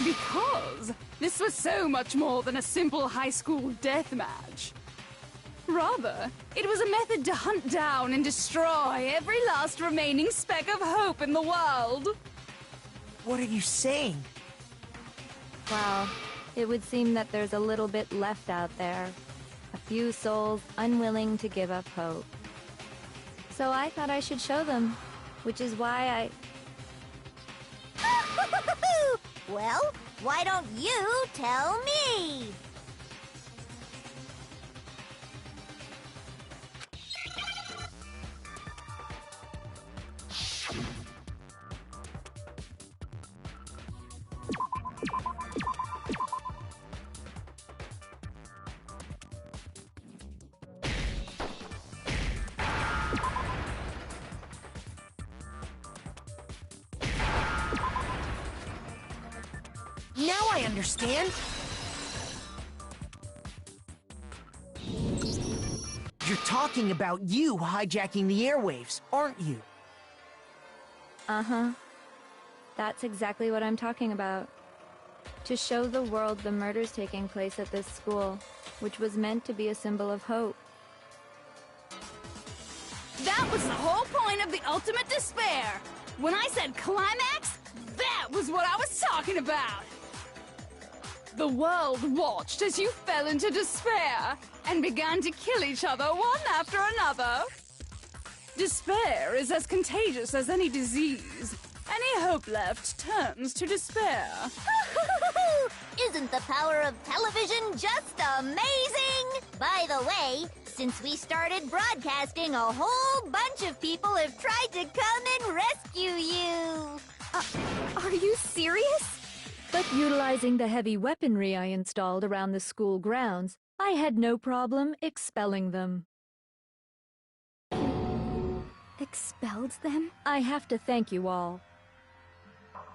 Because this was so much more than a simple high school death match. Rather, it was a method to hunt down and destroy every last remaining speck of hope in the world. What are you saying? Well, it would seem that there's a little bit left out there. A few souls unwilling to give up hope. So I thought I should show them, which is why Well, why don't you tell me? Now I understand. You're talking about you hijacking the airwaves, aren't you? Uh-huh. That's exactly what I'm talking about. To show the world the murders taking place at this school, which was meant to be a symbol of hope. That was the whole point of the ultimate despair. When I said climax, that was what I was talking about. The world watched as you fell into despair and began to kill each other one after another. Despair is as contagious as any disease. Any hope left turns to despair. Isn't the power of television just amazing? By the way, since we started broadcasting, a whole bunch of people have tried to come and rescue you. Are you serious? But utilizing the heavy weaponry I installed around the school grounds, I had no problem expelling them. Expelled them? I have to thank you all.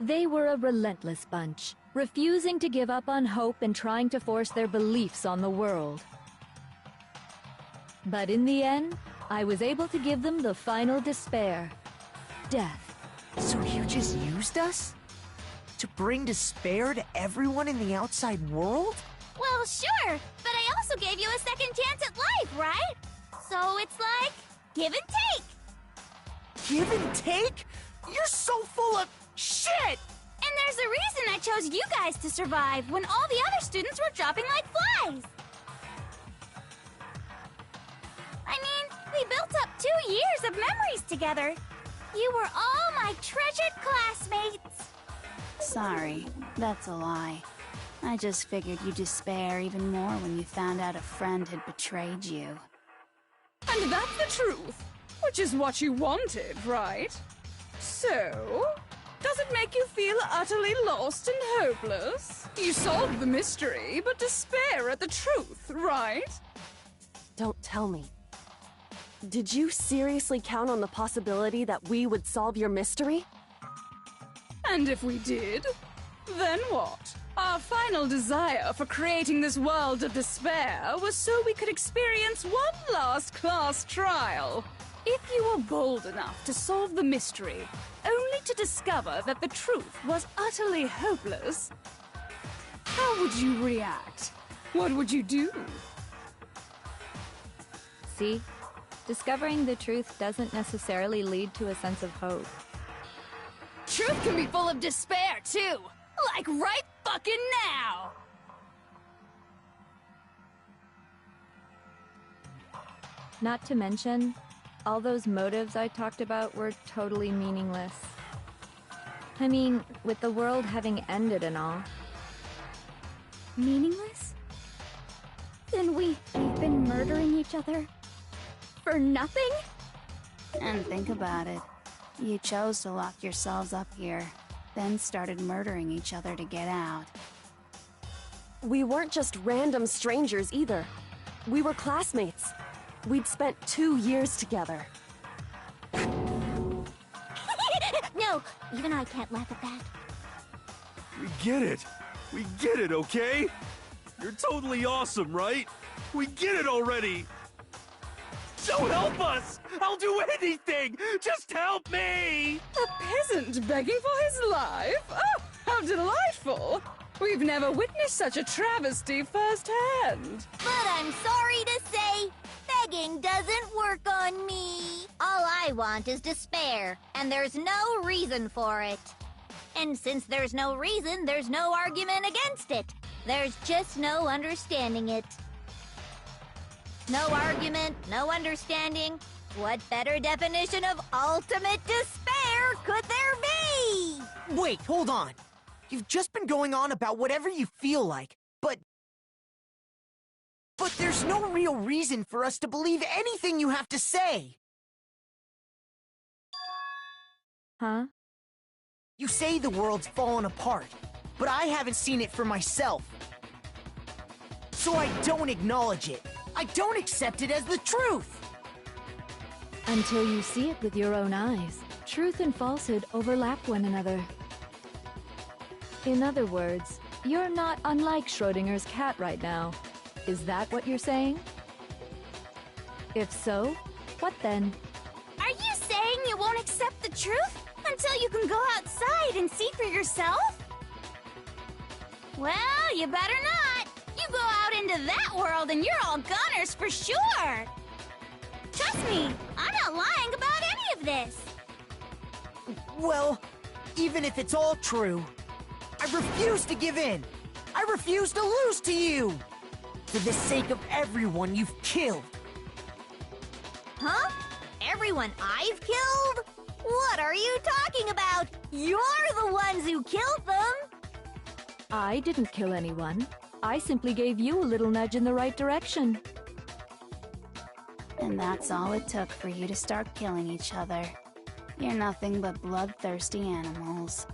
They were a relentless bunch, refusing to give up on hope and trying to force their beliefs on the world. But in the end, I was able to give them the final despair. Death. So you just used us? To bring despair to everyone in the outside world? Well, sure, but I also gave you a second chance at life, right? So it's like, give and take. Give and take? You're so full of shit! And there's a reason I chose you guys to survive when all the other students were dropping like flies. I mean, we built up 2 years of memories together. You were all my treasured classmates. Sorry, that's a lie. I just figured you'd despair even more when you found out a friend had betrayed you. And that's the truth, which is what you wanted, right? So, does it make you feel utterly lost and hopeless? You solved the mystery, but despair at the truth, right? Don't tell me. Did you seriously count on the possibility that we would solve your mystery? And if we did, then what? Our final desire for creating this world of despair was so we could experience one last class trial. If you were bold enough to solve the mystery, only to discover that the truth was utterly hopeless, how would you react? What would you do? See? Discovering the truth doesn't necessarily lead to a sense of hope. Truth can be full of despair, too! Like right fucking now! Not to mention, all those motives I talked about were totally meaningless. I mean, with the world having ended and all. Meaningless? Then we've been murdering each other? For nothing? And think about it. You chose to lock yourselves up here, then started murdering each other to get out. We weren't just random strangers either. We were classmates. We'd spent 2 years together. No, even I can't laugh at that. We get it. We get it, okay? You're totally awesome, right? We get it already! So help us! I'll do anything! Just help me! A peasant begging for his life? Oh, how delightful! We've never witnessed such a travesty firsthand. But I'm sorry to say, begging doesn't work on me. All I want is despair, and there's no reason for it. And since there's no reason, there's no argument against it. There's just no understanding it. No argument, no understanding. What better definition of ultimate despair could there be? Wait, hold on. You've just been going on about whatever you feel like, but there's no real reason for us to believe anything you have to say. Huh? You say the world's fallen apart, but I haven't seen it for myself. So I don't acknowledge it. I don't accept it as the truth. Until you see it with your own eyes, truth and falsehood overlap one another. In other words, you're not unlike Schrodinger's cat right now. Is that what you're saying? If so, what then? Are you saying you won't accept the truth until you can go outside and see for yourself? Well, you better not. You go out into that world and you're all goners for sure. Trust me, I'm not lying about any of this. Well, even if it's all true, I refuse to give in. I refuse to lose to you. For the sake of everyone you've killed. Huh? Everyone I've killed? What are you talking about? You're the ones who killed them! I didn't kill anyone. I simply gave you a little nudge in the right direction. And that's all it took for you to start killing each other. You're nothing but bloodthirsty animals.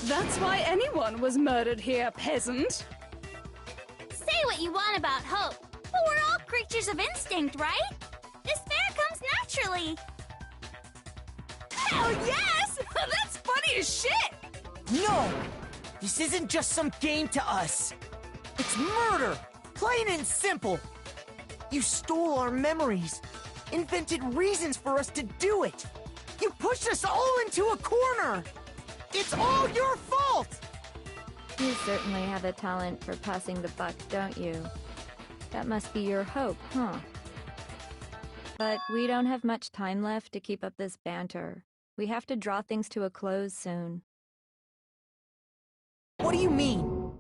That's why anyone was murdered here, peasant. Say what you want about hope, but we're all creatures of instinct, right? Despair comes naturally. Hell yes! That's funny as shit! No! This isn't just some game to us. It's murder! Plain and simple! You stole our memories, invented reasons for us to do it. You pushed us all into a corner! It's all your fault! You certainly have a talent for passing the buck, don't you? That must be your hope, huh? But we don't have much time left to keep up this banter. We have to draw things to a close soon. What do you mean?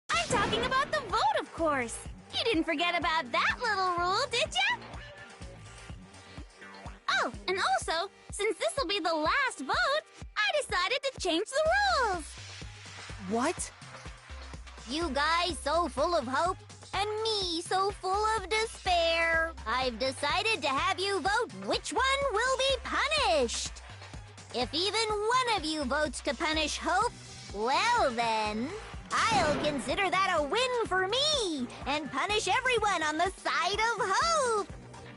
I'm talking about the vote, of course. You didn't forget about that little rule, did ya? And also, since this will be the last vote, I decided to change the rules. What? You guys so full of hope, and me so full of despair. I've decided to have you vote which one will be punished. If even one of you votes to punish Hope, well then, I'll consider that a win for me and punish everyone on the side of Hope.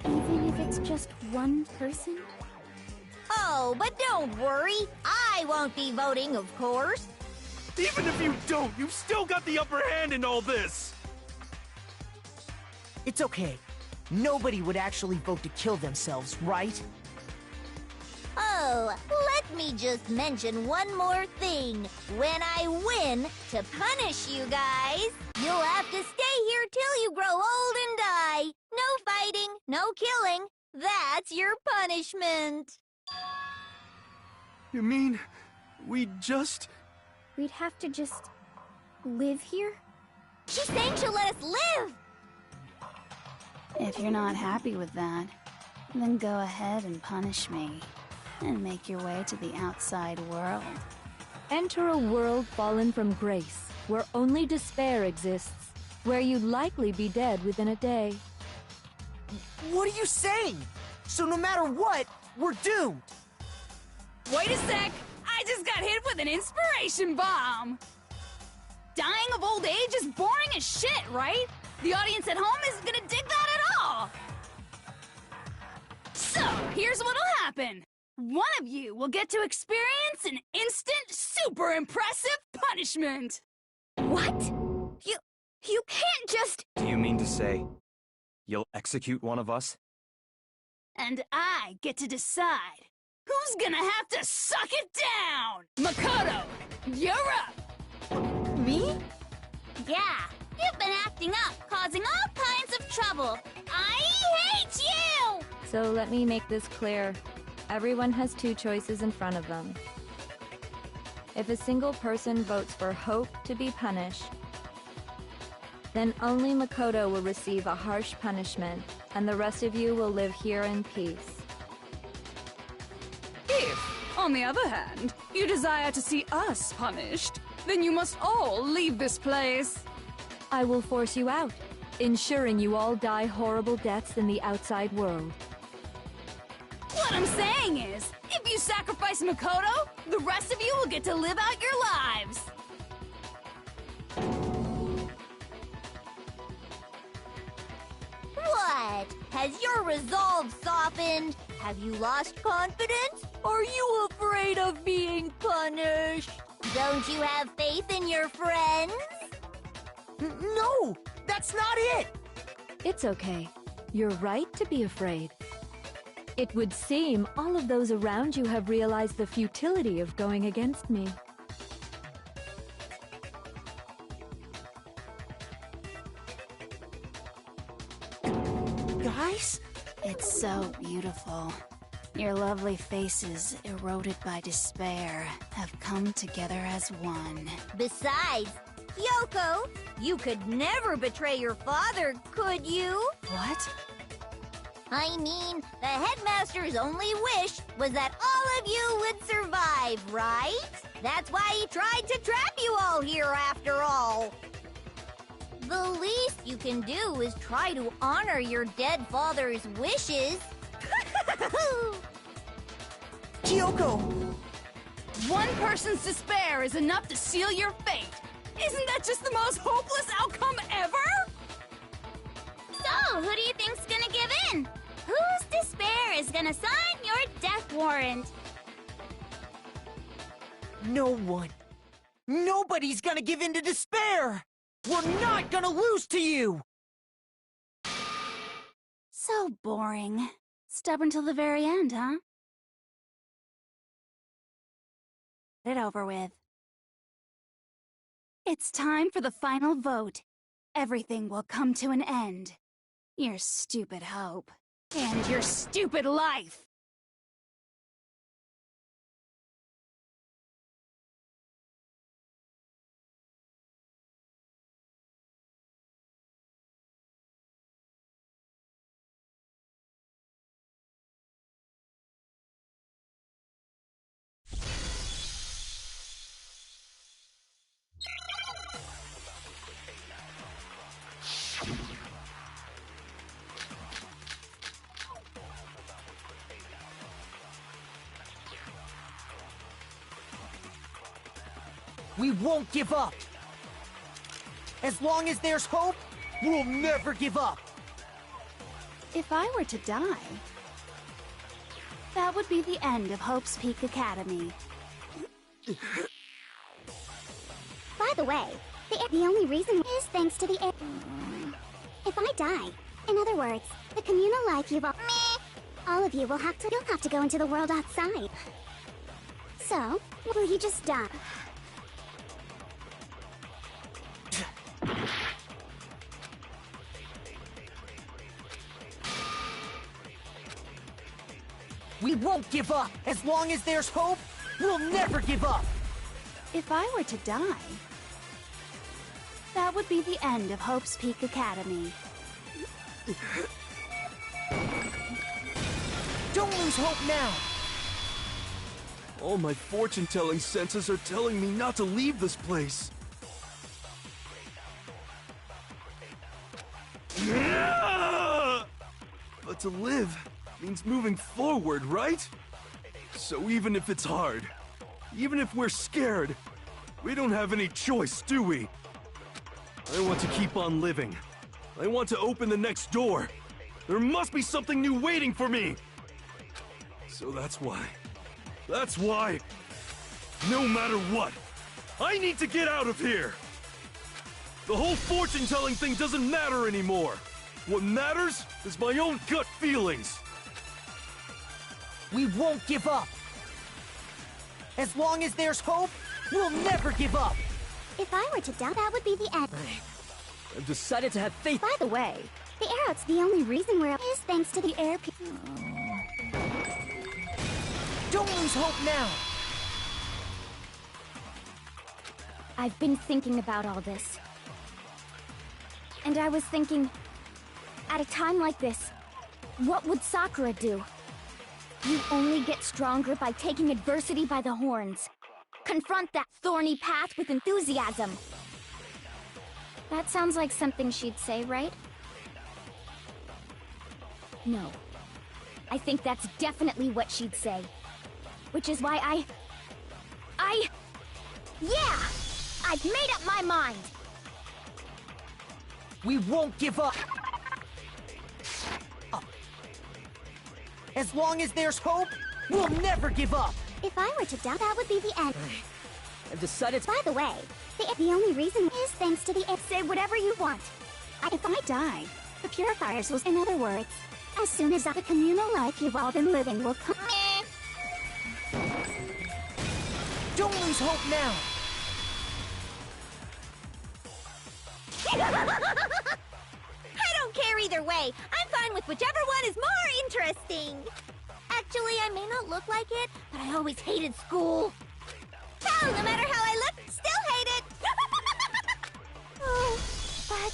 Even if it's just one person? Oh, but don't worry. I won't be voting, of course. Even if you don't, you've still got the upper hand in all this! It's okay. Nobody would actually vote to kill themselves, right? Oh, let me just mention one more thing. When I win, to punish you guys, you'll have to stay here till you grow old and die. No fighting, no killing. That's your punishment. You mean, we just... We'd have to just live here? She's saying she'll let us live. If you're not happy with that, then go ahead and punish me. And make your way to the outside world. Enter a world fallen from grace, where only despair exists, where you'd likely be dead within a day. What are you saying? So no matter what, we're doomed. Wait a sec! I just got hit with an inspiration bomb! Dying of old age is boring as shit, right? The audience at home isn't gonna dig that at all! So, here's what'll happen. One of you will get to experience an instant, super impressive punishment! What? You can't just... Do you mean to say you'll execute one of us? And I get to decide who's gonna have to suck it down! Makoto, you're up! Me? Yeah, you've been acting up, causing all kinds of trouble. I hate you! So let me make this clear. Everyone has two choices in front of them. If a single person votes for Hope to be punished, then only Makoto will receive a harsh punishment, and the rest of you will live here in peace. If, on the other hand, you desire to see us punished, then you must all leave this place. I will force you out, ensuring you all die horrible deaths in the outside world. What I'm saying is, if you sacrifice Makoto, the rest of you will get to live out your lives. What? Has your resolve softened? Have you lost confidence? Are you afraid of being punished? Don't you have faith in your friends? No! That's not it! It's okay. You're right to be afraid. It would seem all of those around you have realized the futility of going against me. Guys? It's so beautiful. Your lovely faces, eroded by despair, have come together as one. Besides, Kyoko, you could never betray your father, could you? What? I mean, the headmaster's only wish was that all of you would survive, right? That's why he tried to trap you all here after all. The least you can do is try to honor your dead father's wishes. Kyoko! One person's despair is enough to seal your fate. Isn't that just the most hopeless outcome ever? So, who do you think's gonna give in? Whose despair is gonna sign your death warrant? No one. Nobody's gonna give in to despair! We're not gonna lose to you! So boring. Stubborn till the very end, huh? Get it over with. It's time for the final vote. Everything will come to an end. Your stupid hope. And your stupid life! We won't give up. As long as there's hope, we'll never give up. If I were to die, that would be the end of Hope's Peak Academy. By the way, the only reason is thanks to the air. If I die, in other words, the communal life you've all of you you'll have to go into the world outside. So, will you just die? We won't give up. As long as there's hope, we'll never give up. If I were to die, that would be the end of Hope's Peak Academy. Don't lose hope now. All my fortune-telling senses are telling me not to leave this place. But to live means moving forward, right? So even if it's hard, even if we're scared, we don't have any choice, do we? I want to keep on living. I want to open the next door. There must be something new waiting for me. So that's why, no matter what, I need to get out of here. The whole fortune-telling thing doesn't matter anymore. What matters is my own gut feelings. We won't give up. As long as there's hope, we'll never give up. If I were to die, that would be the end. I've decided to have faith. By the way, the arrow's the only reason we're is thanks to the air. Don't lose hope now. I've been thinking about all this. And I was thinking, at a time like this, what would Sakura do? You only get stronger by taking adversity by the horns. Confront that thorny path with enthusiasm. That sounds like something she'd say, right? No. I think that's definitely what she'd say. Which is why yeah! I've made up my mind! We won't give up. As long as there's hope, we'll never give up. If I were to die, that would be the end. I've decided. By the way, the only reason is thanks to the say whatever you want. If I die, the purifiers will... In other words, as soon as the communal life you've all been living will come... Don't lose hope now. I don't care either way. I'm fine with whichever one is more interesting. Actually, I may not look like it, but I always hated school. Hell, no matter how I look, still hate it. Oh, but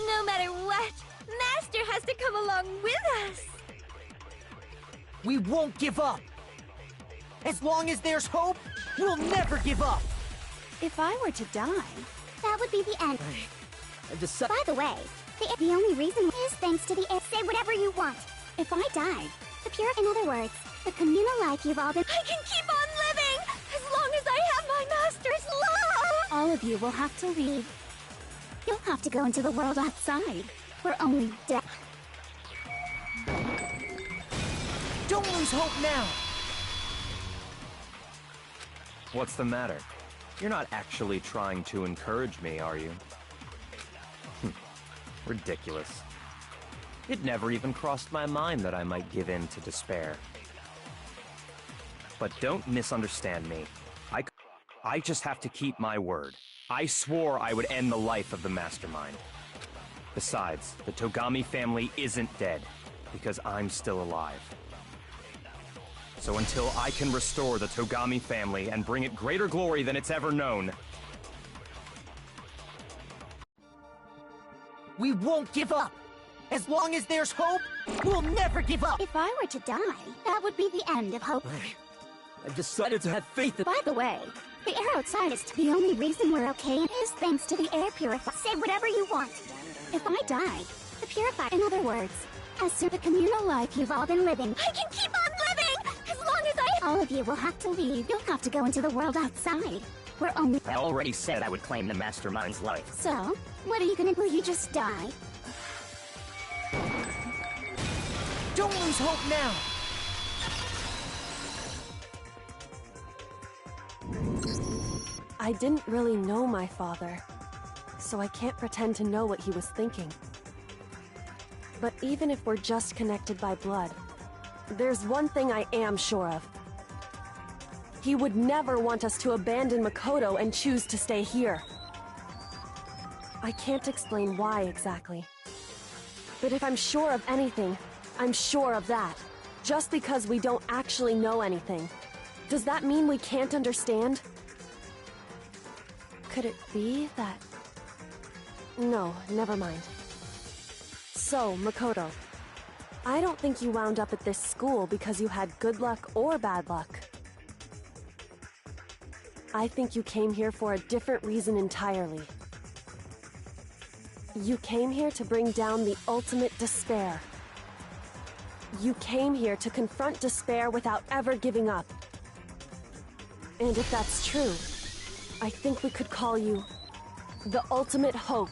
no matter what, Master has to come along with us. We won't give up. As long as there's hope, we'll never give up. If I were to die, that would be the end. I've decided. By the way, the only reason is thanks to the say whatever you want. if I die, in other words, the communal life you've all been... I can keep on living as long as I have my master's love! all of you will have to leave. You'll have to go into the world outside, where only death... Don't lose hope now! What's the matter? You're not actually trying to encourage me, are you? Ridiculous. It never even crossed my mind that I might give in to despair. But don't misunderstand me. I just have to keep my word. I swore I would end the life of the Mastermind. Besides, the Togami family isn't dead, because I'm still alive. So until I can restore the Togami family and bring it greater glory than it's ever known... We won't give up! As long as there's hope, we'll never give up! If I were to die, that would be the end of hope. I've decided to have faith in... By the way, the air outside is the only reason we're okay is thanks to the air purifier. Say whatever you want. If I die, the purifier, in other words, as soon the communal life you've all been living, I can keep on living as long as I... all of you will have to leave. You'll have to go into the world outside, We're only... I already said I would claim the Mastermind's life. So, what are you gonna do? Will you just die? Don't lose hope now! I didn't really know my father, so I can't pretend to know what he was thinking. But even if we're just connected by blood, there's one thing I am sure of. He would never want us to abandon Makoto and choose to stay here. I can't explain why exactly. But if I'm sure of anything, I'm sure of that. Just because we don't actually know anything, does that mean we can't understand? Could it be that... No, never mind. So, Makoto, I don't think you wound up at this school because you had good luck or bad luck. I think you came here for a different reason entirely. You came here to bring down the ultimate despair. You came here to confront despair without ever giving up. And if that's true, I think we could call you the ultimate hope.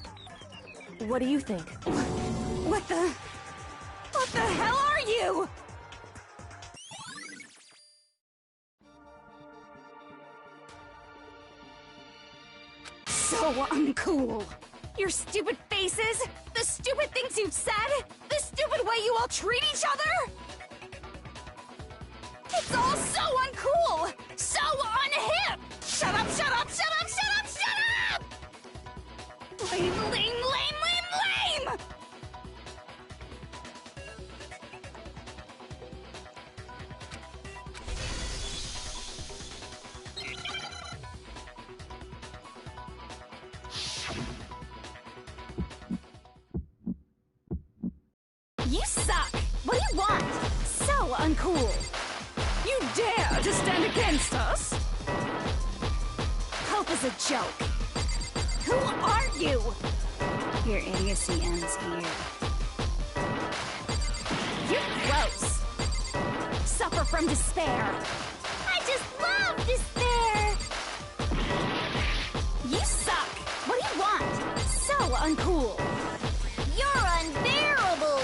What do you think? What the hell are you? So uncool. Your stupid faces, the stupid things you've said, the stupid way you all treat each other. It's all so uncool, so unhip. Shut up, shut up, shut up, shut up, shut up! Lame, lame, lame, lame, lame! You suck! What do you want? So uncool! You dare to stand against us? Hope is a joke. Who are you? Your idiocy ends here. You're gross. Suffer from despair. I just love despair! You suck! What do you want? So uncool! You're unbearable!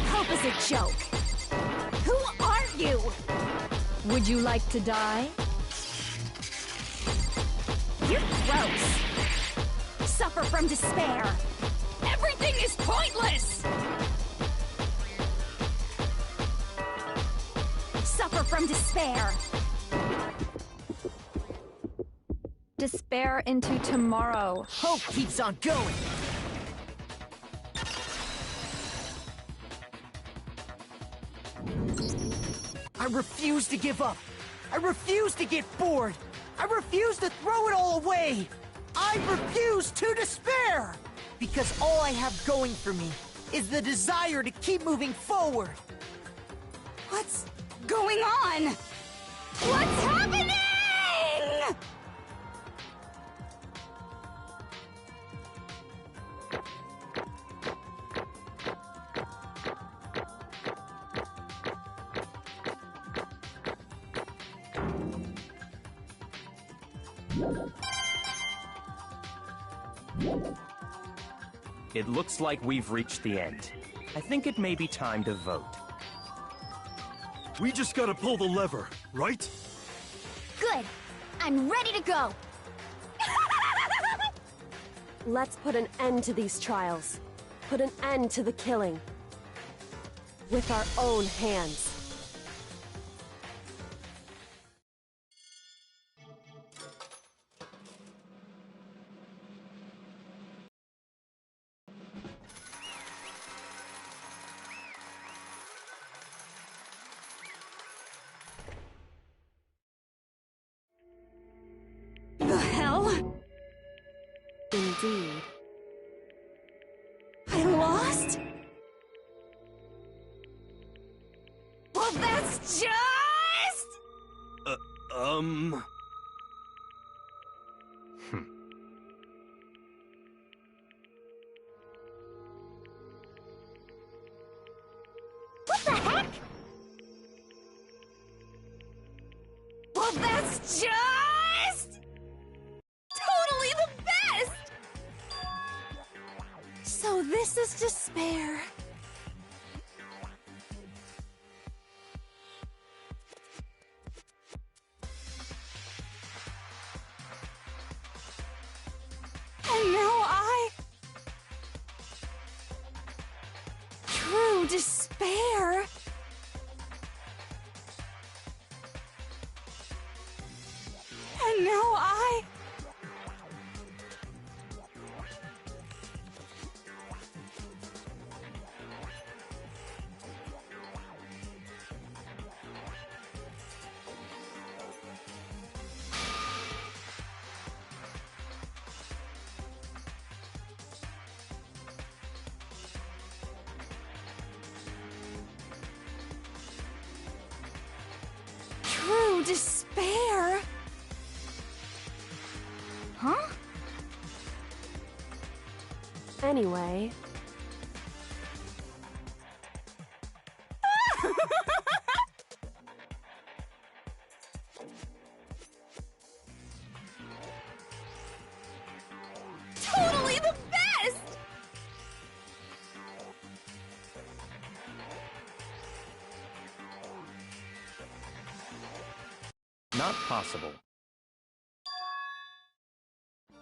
Hope is a joke. Who are you? Would you like to die? You're gross. Suffer from despair. Everything is pointless! Suffer from despair. Despair into tomorrow. Hope keeps on going! I refuse to give up! I refuse to get bored! I refuse to throw it all away! I refuse to despair! Because all I have going for me is the desire to keep moving forward! What's going on? What's happening? It looks like we've reached the end. I think it may be time to vote. We just gotta pull the lever, right? Good. I'm ready to go. Let's put an end to these trials. Put an end to the killing. With our own hands. The hell? Indeed. I lost? Well, that's just... What the heck? Well, that's just... This is despair. And now true despair. And now true despair. Huh? Anyway. Totally the best! Not possible.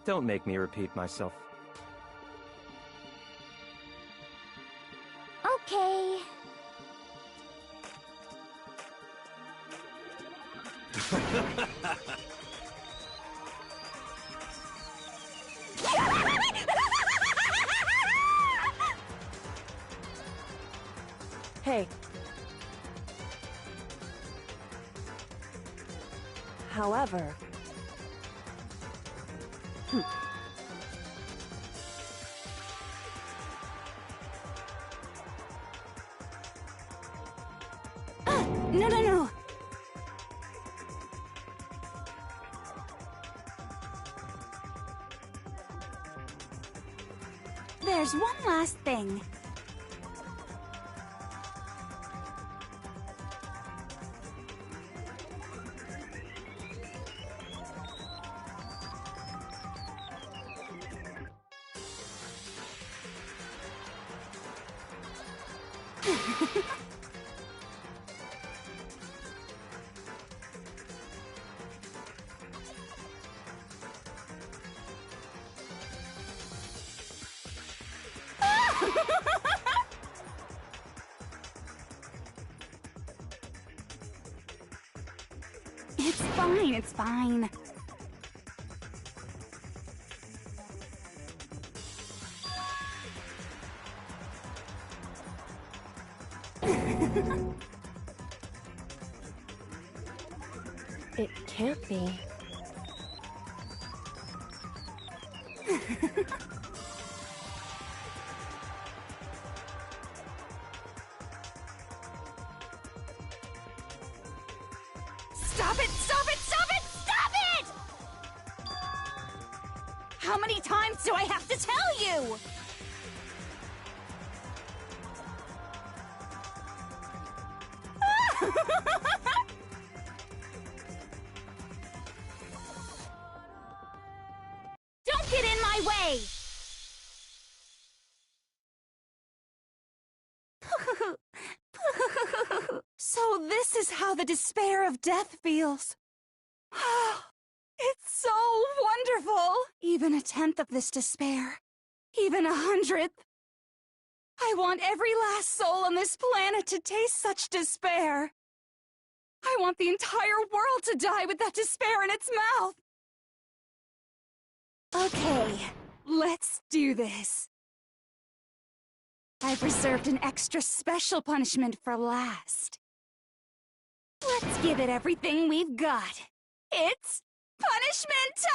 Don't make me repeat myself. Okay. Hey. However... No. There's one last thing. It's fine. It can't be. Stop it! Stop it! Stop it! Stop it! How many times do I have to tell you? Don't get in my way! So this is how the despair of death feels. It's so wonderful! Even a tenth of this despair. Even 100th. I want every last soul on this planet to taste such despair. I want the entire world to die with that despair in its mouth. Okay, let's do this. I've reserved an extra special punishment for last. Let's give it everything we've got. It's punishment time!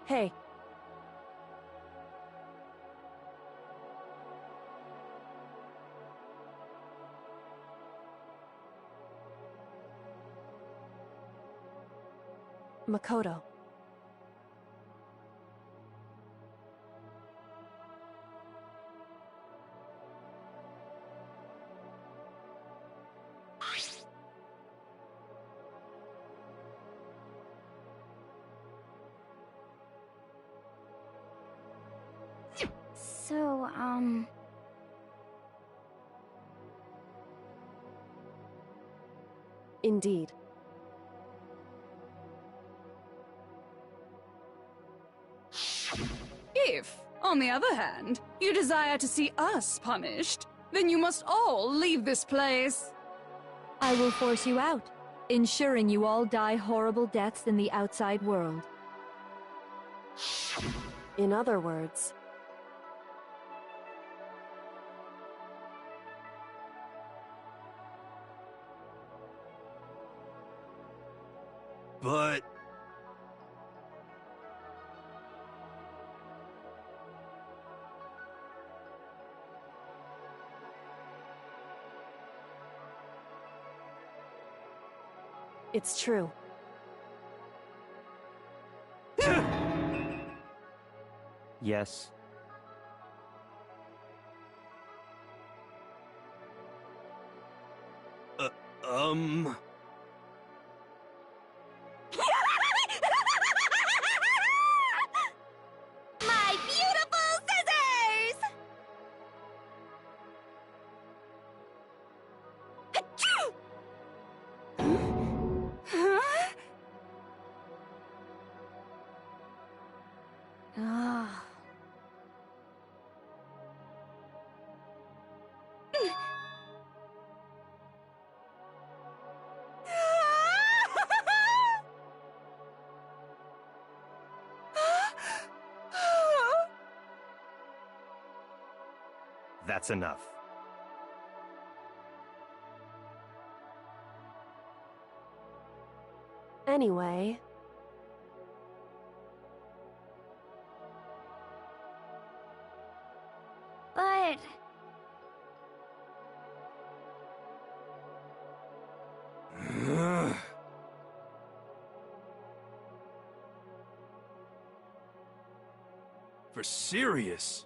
Hey. Makoto. So, Indeed. If, on the other hand, you desire to see us punished, then you must all leave this place. I will force you out, ensuring you all die horrible deaths in the outside world. In other words, But... it's true. Yes. Um... My beautiful scissors! Achoo! Huh? ah. That's enough. Anyway, But... For serious?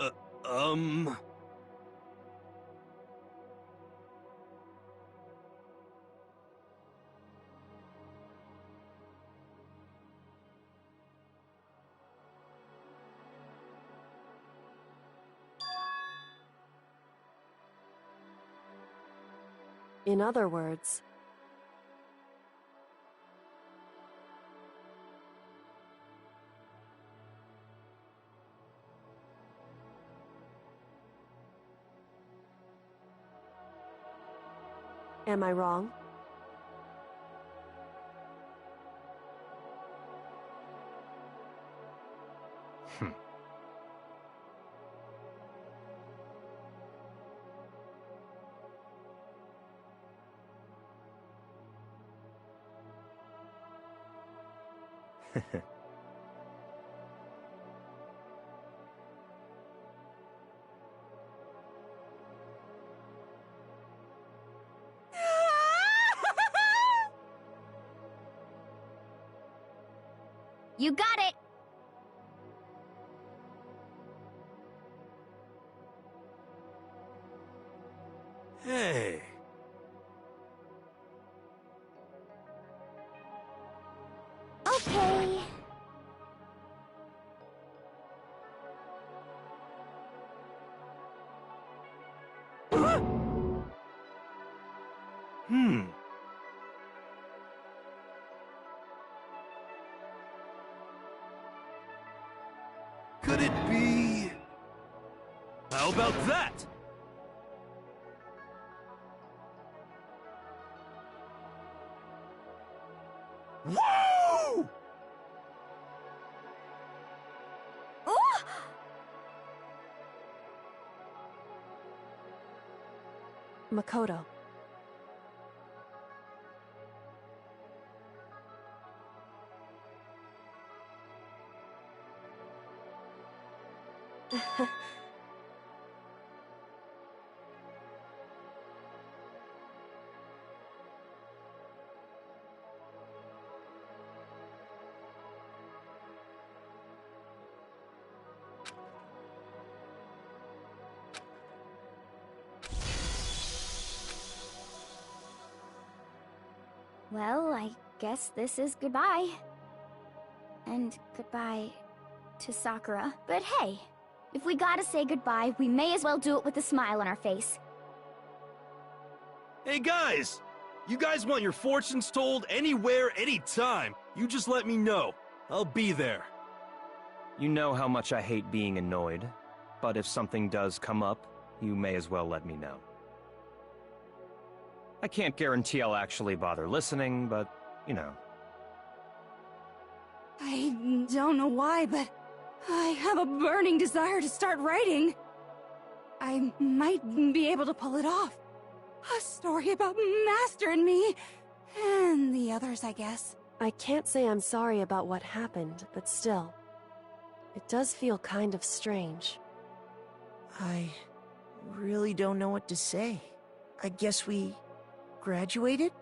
Uh... in other words, Am I wrong? You got it! Hey. Okay. Could it be... How about that? Woo! Makoto. Well, I guess this is goodbye. And goodbye to Sakura. But hey, if we gotta say goodbye, we may as well do it with a smile on our face. Hey guys! You guys want your fortunes told anywhere, anytime. You just let me know. I'll be there. You know how much I hate being annoyed, but if something does come up, you may as well let me know. I can't guarantee I'll actually bother listening, but, you know. I don't know why, but I have a burning desire to start writing. I might be able to pull it off. A story about Master and me, and the others, I guess. I can't say I'm sorry about what happened, but still. It does feel kind of strange. I really don't know what to say. I guess we graduated?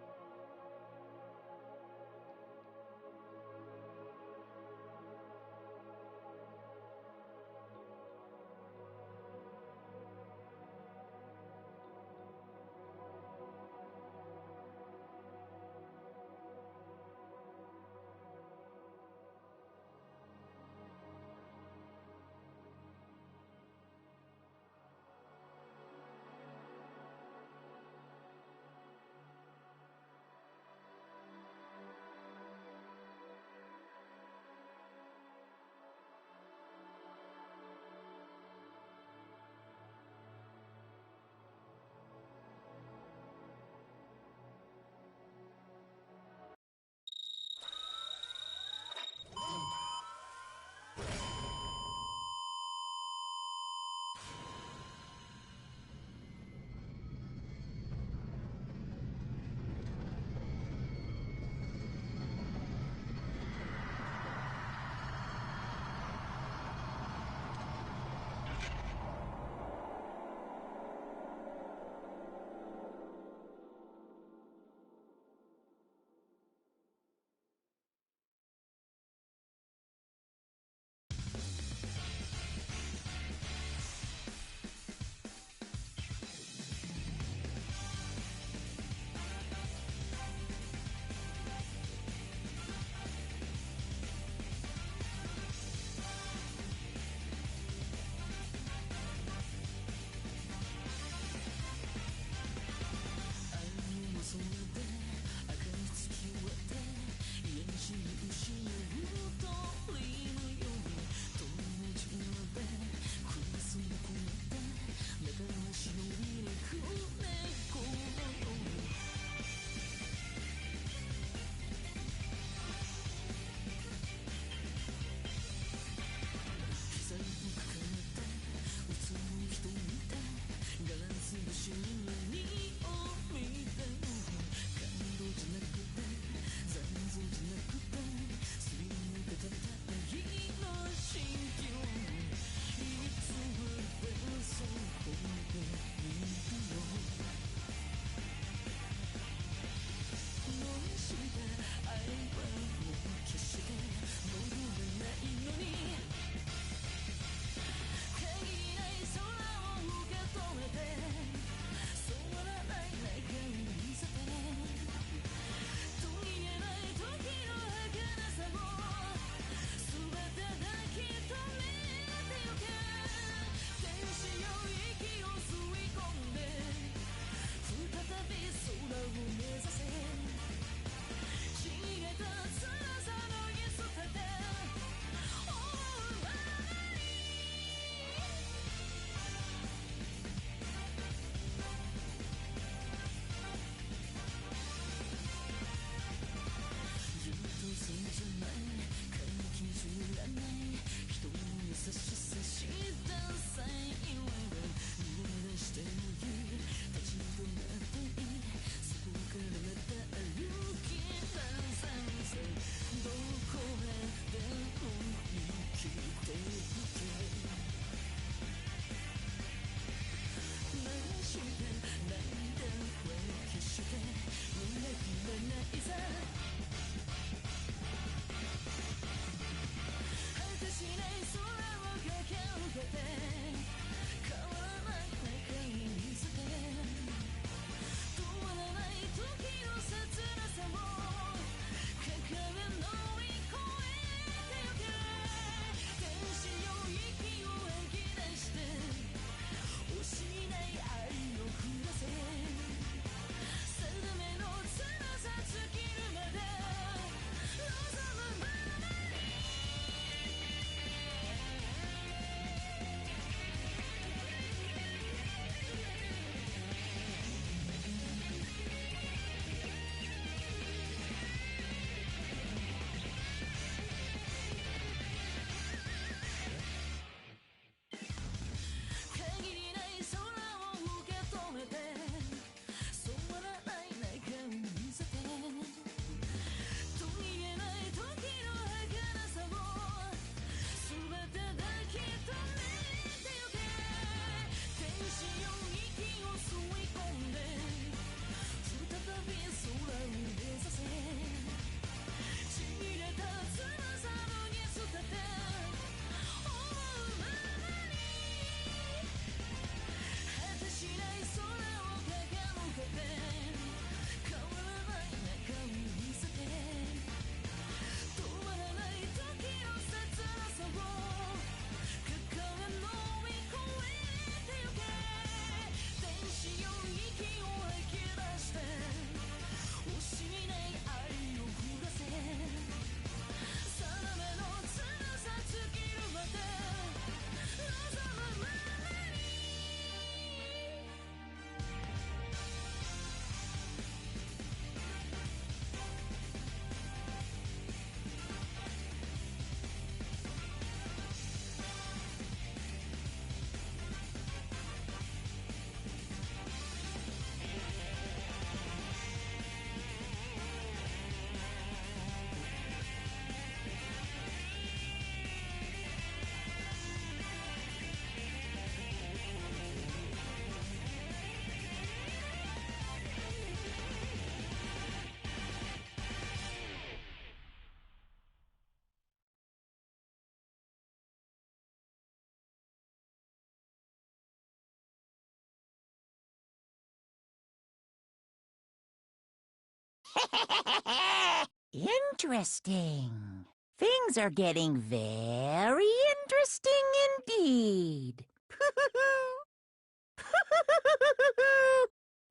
Interesting. Things are getting very interesting indeed.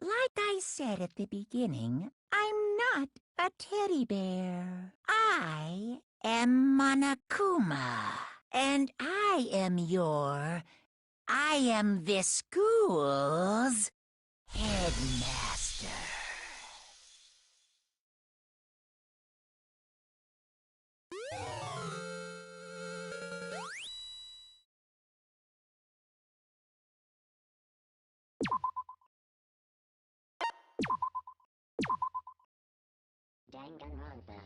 Like I said at the beginning, I'm not a teddy bear. I am Monokuma, and I am this school's headmaster. Danganronpa.